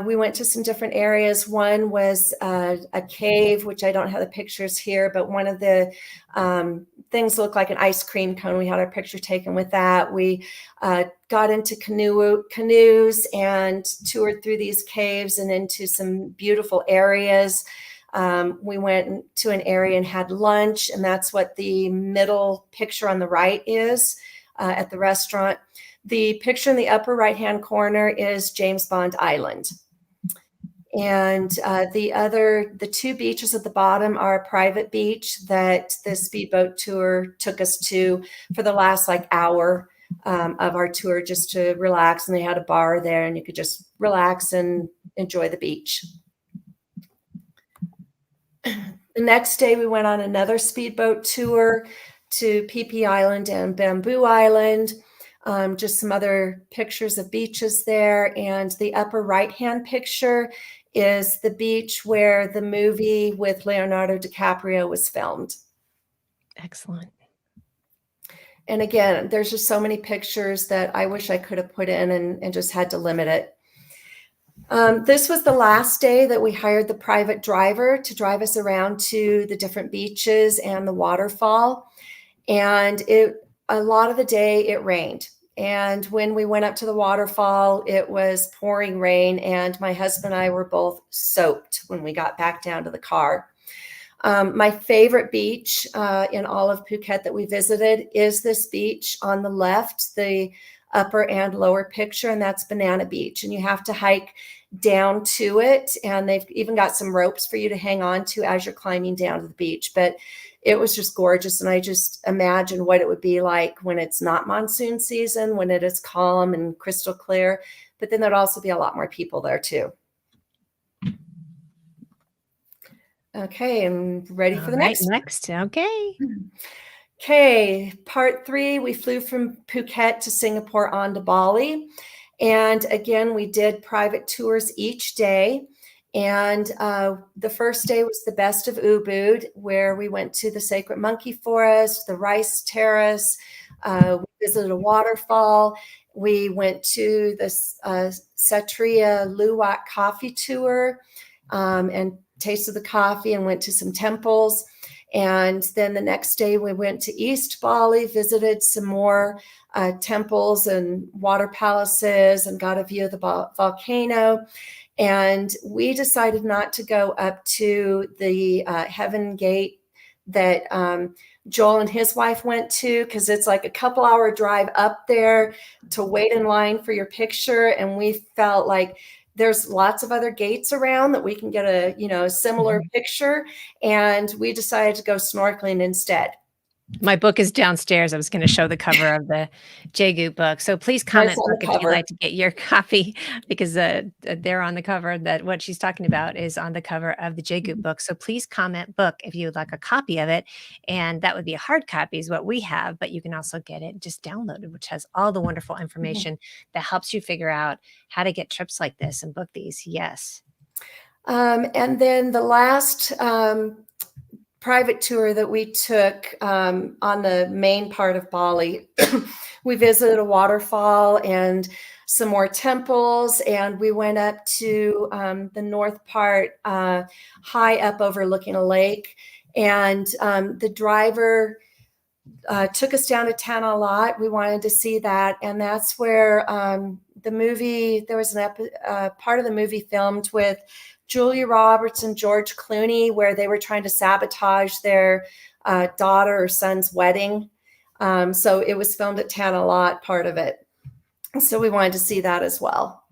we went to some different areas. One was a cave, which I don't have the pictures here, but one of the things looked like an ice cream cone. We had our picture taken with that. We got into canoes and toured through these caves and into some beautiful areas. We went to an area and had lunch, and that's what the middle picture on the right is. At the restaurant. The picture in the upper right-hand corner is James Bond Island. And the two beaches at the bottom are a private beach that the speedboat tour took us to for the last like hour of our tour, just to relax. And they had a bar there and you could just relax and enjoy the beach. The next day we went on another speedboat tour to Phi Phi Island and Bamboo Island. Just some other pictures of beaches there. And the upper right-hand picture is the beach where the movie with Leonardo DiCaprio was filmed. Excellent. And again, there's just so many pictures that I wish I could have put in and just had to limit it. This was the last day that we hired the private driver to drive us around to the different beaches and the waterfall. And a lot of the day it rained. And when we went up to the waterfall, it was pouring rain, and my husband and I were both soaked when we got back down to the car. My favorite beach in all of Phuket that we visited is this beach on the left, the upper and lower picture, and that's Banana Beach. And you have to hike down to it, and they've even got some ropes for you to hang on to as you're climbing down to the beach. But it was just gorgeous, and I just imagine what it would be like when it's not monsoon season, when it is calm and crystal clear. But then there'd also be a lot more people there too. Okay, I'm ready for the next. Okay. Okay, part 3, we flew from Phuket to Singapore on to Bali. And again, we did private tours each day. And the first day was the best of Ubud, where we went to the Sacred Monkey Forest, the Rice Terrace, we visited a waterfall. We went to the Satria Luwak coffee tour and tasted the coffee and went to some temples. And then the next day we went to East Bali, visited some more temples and water palaces, and got a view of the volcano. And we decided not to go up to the Heaven Gate that Joel and his wife went to, because it's like a couple-hour drive up there to wait in line for your picture. And we felt like there's lots of other gates around that we can get a similar picture. And we decided to go snorkeling instead. My book is downstairs. I was going to show the cover of the JGOOT book. So please comment if you'd like to get your copy, because they're on the cover. That what she's talking about is on the cover of the JGOOT book. So please comment book if you would like a copy of it. And that would be a hard copy is what we have, but you can also get it just downloaded, which has all the wonderful information that helps you figure out how to get trips like this and book these. Yes. And then the last private tour that we took on the main part of Bali, we visited a waterfall and some more temples, and we went up to the north part, high up overlooking a lake. And the driver took us down to Tanah Lot. We wanted to see that, and that's where the movie, there was part of the movie filmed with Julia Roberts and George Clooney, where they were trying to sabotage their daughter or son's wedding. So it was filmed at Tanah Lot, part of it. So we wanted to see that as well.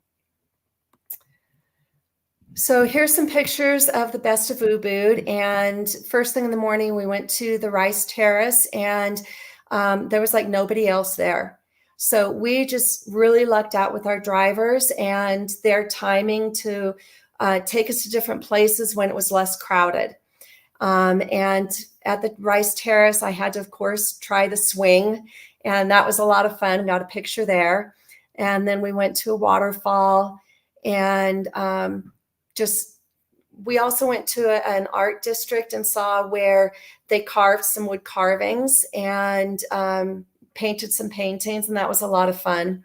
So here's some pictures of the best of Ubud. And first thing in the morning, we went to the Rice Terrace, and there was like nobody else there. So we just really lucked out with our drivers and their timing to take us to different places when it was less crowded. And at the Rice Terrace, I had to, of course, try the swing, and that was a lot of fun. Got a picture there. And then we went to a waterfall, and we also went to an art district and saw where they carved some wood carvings and painted some paintings, and that was a lot of fun.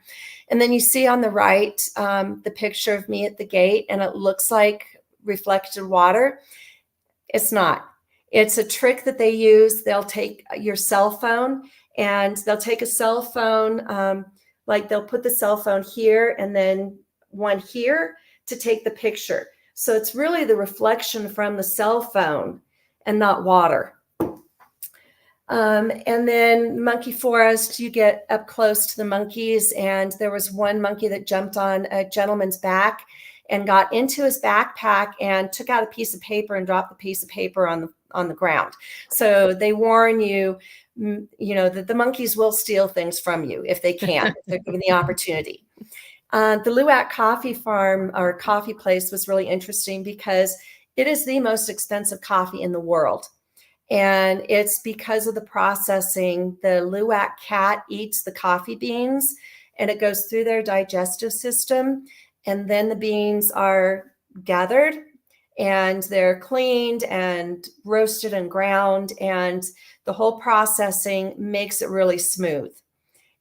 And then you see on the right the picture of me at the gate, and it looks like reflected water. It's not. It's a trick that they use. They'll take your cell phone, and they'll take a cell phone, like they'll put the cell phone here and then one here to take the picture. So it's really the reflection from the cell phone and not water. And then Monkey Forest, you get up close to the monkeys, and there was one monkey that jumped on a gentleman's back, and got into his backpack and took out a piece of paper and dropped the piece of paper on the ground. So they warn you, that the monkeys will steal things from you if they can, if they're given the opportunity. The Luwak coffee farm or coffee place was really interesting because it is the most expensive coffee in the world. And it's because of the processing. The Luwak cat eats the coffee beans and it goes through their digestive system. And then the beans are gathered and they're cleaned and roasted and ground. And the whole processing makes it really smooth.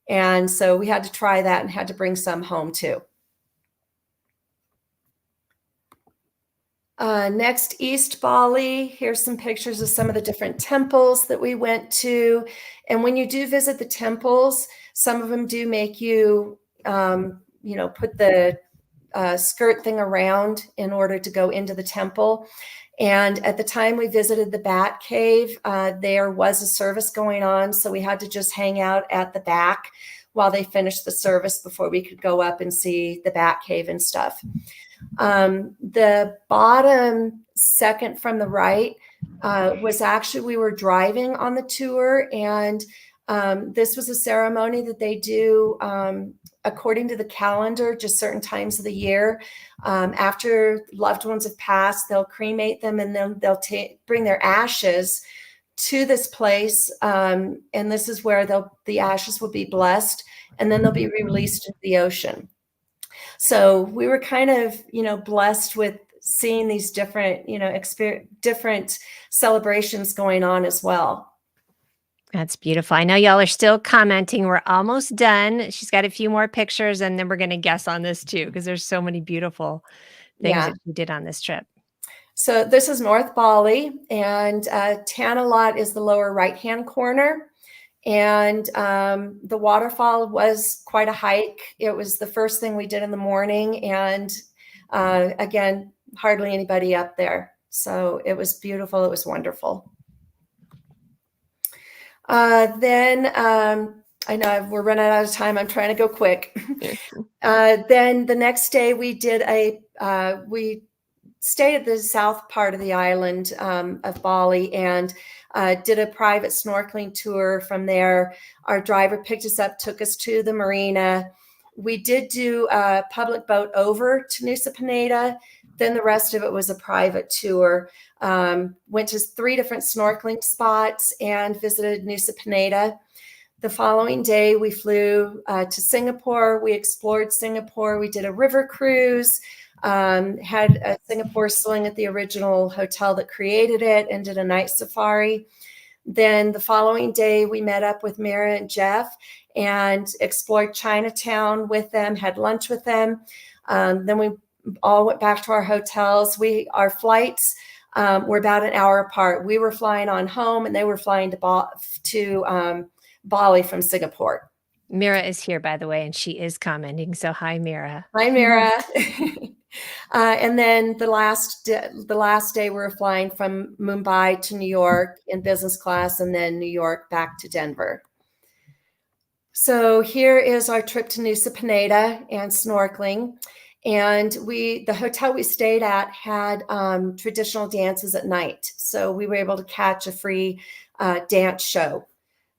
And so we had to try that and had to bring some home too. Next, East Bali. Here's some pictures of some of the different temples that we went to. And when you do visit the temples, some of them do make you, put the skirt thing around in order to go into the temple. And at the time we visited the Bat Cave, there was a service going on. So we had to just hang out at the back while they finished the service before we could go up and see the Bat Cave and stuff. The bottom second from the right was actually, we were driving on the tour, and this was a ceremony that they do according to the calendar, just certain times of the year. After loved ones have passed, they'll cremate them, and then they'll bring their ashes to this place. And this is where the ashes will be blessed, and then they'll be released into the ocean. So we were kind of, blessed with seeing these different, different celebrations going on as well. That's beautiful. I know y'all are still commenting. We're almost done. She's got a few more pictures, and then we're going to guess on this too, because there's so many beautiful things Yeah. that you did on this trip. So this is North Bali, and Tanalot is the lower right-hand corner. And the waterfall was quite a hike. It was the first thing we did in the morning. And again, hardly anybody up there. So it was beautiful. It was wonderful. Then I know we're running out of time. I'm trying to go quick. Then the next day we stayed at the south part of the island of Bali and did a private snorkeling tour from there. Our driver picked us up, took us to the marina. We did do a public boat over to Nusa Penida. Then the rest of it was a private tour. Went to 3 different snorkeling spots and visited Nusa Penida. The following day, we flew to Singapore. We explored Singapore. We did a river cruise. Had a Singapore swing at the original hotel that created it and did a night safari. Then the following day, we met up with Mira and Jeff and explored Chinatown with them, had lunch with them. Then we all went back to our hotels. Our flights were about an hour apart. We were flying on home and they were flying to Bali from Singapore. Mira is here, by the way, and she is commenting. So hi, Mira. Hi, Mira. And then the last day, we were flying from Mumbai to New York in business class, and then New York back to Denver. So here is our trip to Nusa Penida and snorkeling. And the hotel we stayed at had traditional dances at night. So we were able to catch a free dance show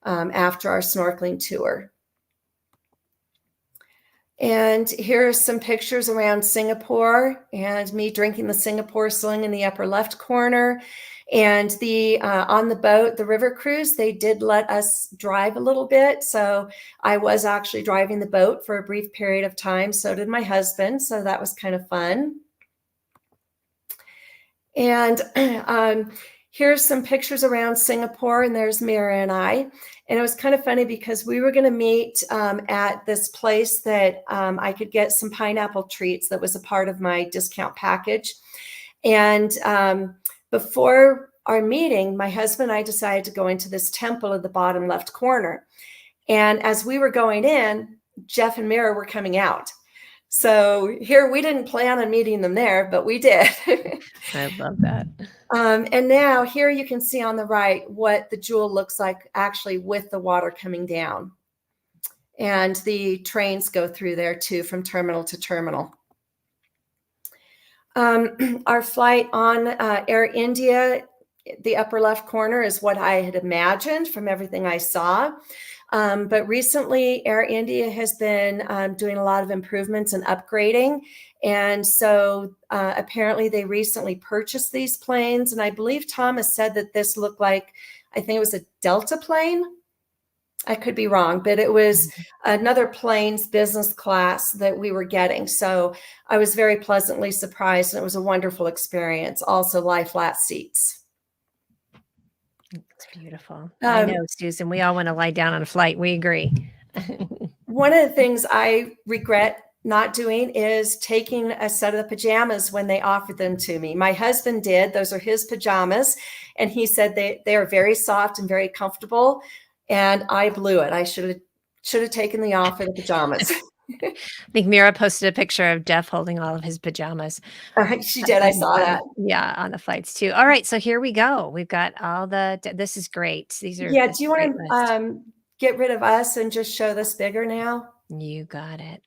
after our snorkeling tour. And here are some pictures around Singapore and me drinking the Singapore Sling in the upper left corner. And on the boat, the river cruise, they did let us drive a little bit. So I was actually driving the boat for a brief period of time. So did my husband. So that was kind of fun. And here's some pictures around Singapore, and there's Mira and I. And it was kind of funny because we were going to meet at this place that I could get some pineapple treats that was a part of my discount package. And before our meeting, my husband and I decided to go into this temple at the bottom left corner. And as we were going in, Jeff and Mira were coming out. So here, we didn't plan on meeting them there, but we did. I love that. And now here you can see on the right what the jewel looks like actually with the water coming down. And the trains go through there too from terminal to terminal. Our flight on Air India, the upper left corner is what I had imagined from everything I saw. But recently, Air India has been doing a lot of improvements and upgrading. And so apparently they recently purchased these planes. And I believe Thomas said that this looked like, I think it was a Delta plane. I could be wrong, but it was another plane's business class that we were getting. So I was very pleasantly surprised, and it was a wonderful experience. Also, lie flat seats. It's beautiful. I know, Susan. We all want to lie down on a flight. We agree. One of the things I regret not doing is taking a set of the pajamas when they offered them to me. My husband did. Those are his pajamas. And he said they are very soft and very comfortable. And I blew it. I should have taken the offer of the pajamas. I think Mira posted a picture of Jeff holding all of his pajamas. She did. I saw that. Yeah, on the flights too. All right, so here we go. We've got all the. This is great. These are. Yeah. Do you want to get rid of us and just show this bigger now? You got it.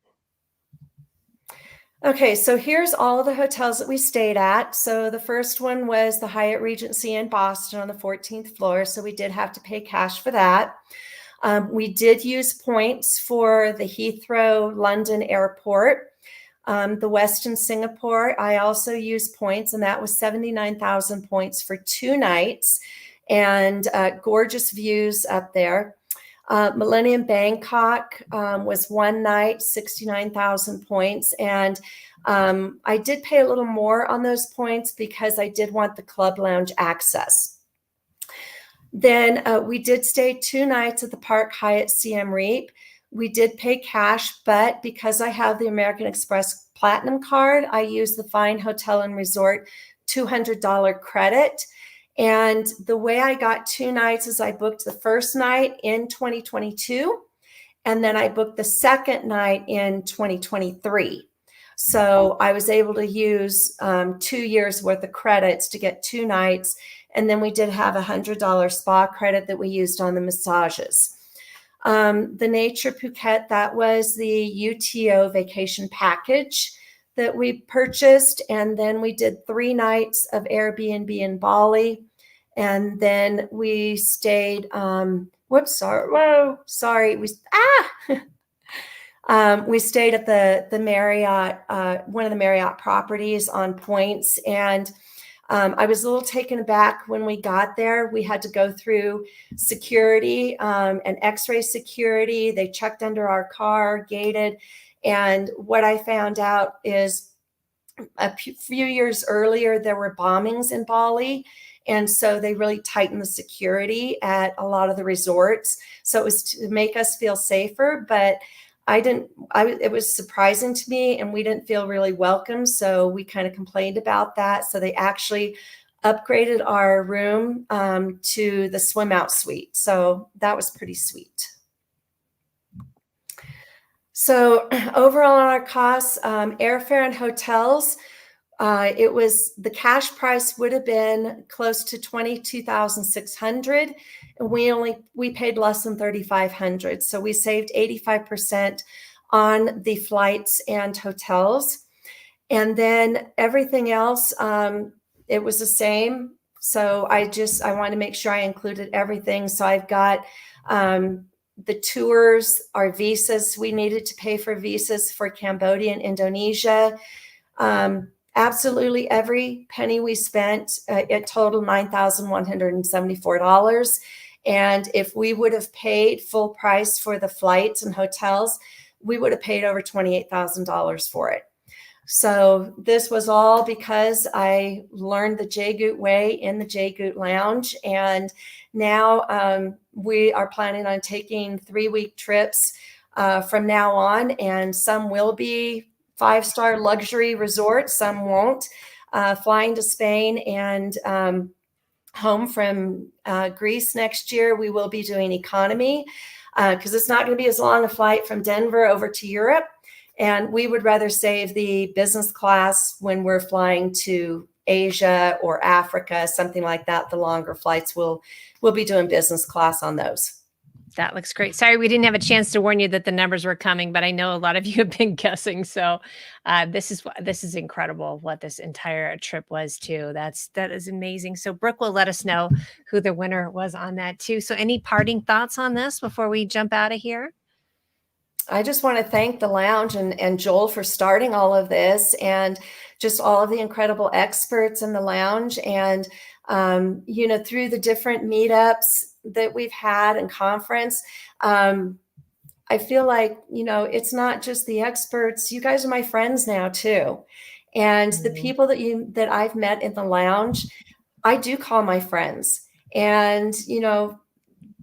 Okay, so here's all of the hotels that we stayed at. So the first one was the Hyatt Regency in Boston on the 14th floor. So we did have to pay cash for that. We did use points for the Heathrow London Airport. The Westin Singapore, I also used points, and that was 79,000 points for 2 nights, and gorgeous views up there. Millennium Bangkok was 1 night, 69,000 points. And I did pay a little more on those points because I did want the club lounge access. Then we did stay 2 nights at the Park Hyatt Siem Reap. We did pay cash, but because I have the American Express Platinum card, I used the Fine Hotel and Resort $200 credit. And the way I got 2 nights is I booked the first night in 2022, and then I booked the second night in 2023. So I was able to use 2 years worth of credits to get 2 nights. And then we did have a $100 spa credit that we used on the massages. The Nature Phuket, that was the UTO vacation package that we purchased. And then we did 3 nights of Airbnb in Bali. And then we stayed, we stayed at the Marriott, one of the Marriott properties on points. And I was a little taken aback when we got there. We had to go through security and x-ray security. They checked under our car, gated. And what I found out is a few years earlier, there were bombings in Bali. And so they really tightened the security at a lot of the resorts. So it was to make us feel safer, but it was surprising to me, and we didn't feel really welcome. So we kind of complained about that. So they actually upgraded our room to the swim out suite. So that was pretty sweet. So overall on our costs, airfare and hotels, it was the cash price would have been close to $22,600, and we paid less than $3,500. So we saved 85% on the flights and hotels. And then everything else, it was the same. So I wanted to make sure I included everything. So I've got the tours, our visas. We needed to pay for visas for Cambodia and Indonesia. Absolutely every penny we spent, it totaled $9,174. And if we would have paid full price for the flights and hotels, we would have paid over $28,000 for it. So this was all because I learned the JGOOT way in the JGOOT lounge. And now we are planning on taking 3-week trips from now on, and some will be 5-star luxury resorts, some won't. Flying to Spain and home from Greece next year, we will be doing economy because it's not going to be as long a flight from Denver over to Europe. And we would rather save the business class when we're flying to Asia or Africa, something like that. The longer flights, we'll be doing business class on those. That looks great. Sorry, we didn't have a chance to warn you that the numbers were coming, but I know a lot of you have been guessing. So this is incredible what this entire trip was too. That is amazing. So Brooke will let us know who the winner was on that too. So any parting thoughts on this before we jump out of here? I just want to thank the lounge and Joel for starting all of this, and just all of the incredible experts in the lounge. And, through the different meetups that we've had and conference, I feel like, it's not just the experts. You guys are my friends now too. And the Mhm. people that I've met in the lounge, I do call my friends. And,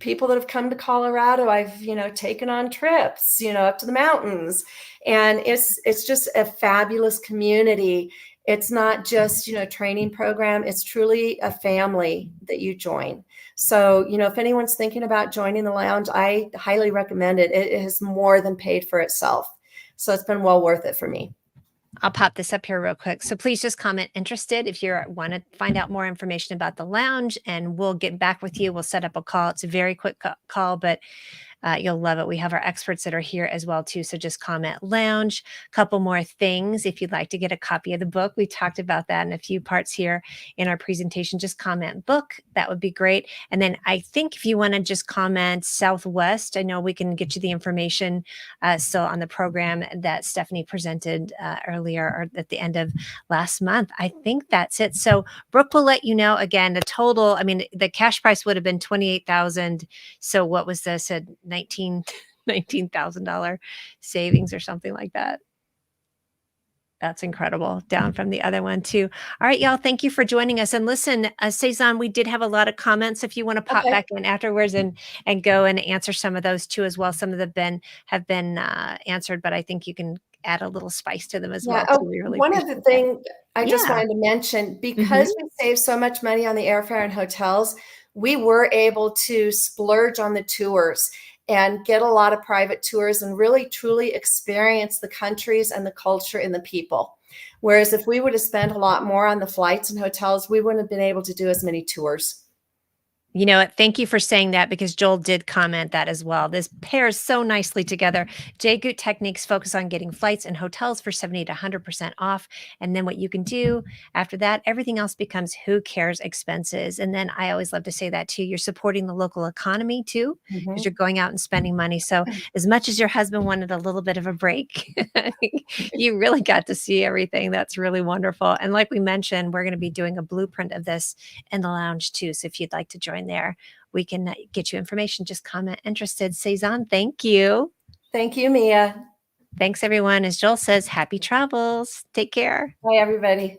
people that have come to Colorado, I've, taken on trips, up to the mountains. And it's just a fabulous community. It's not just, training program. It's truly a family that you join. So, if anyone's thinking about joining the lounge, I highly recommend it. It has more than paid for itself. So it's been well worth it for me. I'll pop this up here real quick. So please just comment interested if you want to find out more information about the lounge, and we'll get back with you. We'll set up a call. It's a very quick call, but you'll love it. We have our experts that are here as well too. So just comment lounge. Couple more things. If you'd like to get a copy of the book, we talked about that in a few parts here in our presentation. Just comment book. That would be great. And then I think if you want to just comment Southwest, I know we can get you the information still on the program that Stephanie presented earlier or at the end of last month. I think that's it. So Brooke will let you know again the total. I mean, the cash price would have been 28,000. So what was this at $19,000 savings or something like that? That's incredible. Down from the other one too. All right, y'all. Thank you for joining us. And listen, Cezanne, we did have a lot of comments. If you want to pop Okay. back in afterwards and go and answer some of those too as well. Some of them have been answered, but I think you can add a little spice to them as Yeah. well too. Oh, We really one of the appreciate that. things I just Yeah. wanted to mention, Mhm. because we save so much money on the airfare and hotels, we were able to splurge on the tours and get a lot of private tours and really truly experience the countries and the culture and the people. Whereas if we would have spent a lot more on the flights and hotels, we wouldn't have been able to do as many tours. You know what? Thank you for saying that because Joel did comment that as well. This pairs so nicely together. JGOOT techniques focus on getting flights and hotels for 70 to 100% off. And then what you can do after that, everything else becomes who cares expenses. And then I always love to say that too. You're supporting the local economy too, because Mhm. you're going out and spending money. So as much as your husband wanted a little bit of a break, you really got to see everything. That's really wonderful. And like we mentioned, we're going to be doing a blueprint of this in the lounge too. So if you'd like to join there, we can get you information. Just comment interested. Cezanne, thank you. Thank you, Mia. Thanks, everyone. As Joel says, happy travels. Take care. Bye, everybody.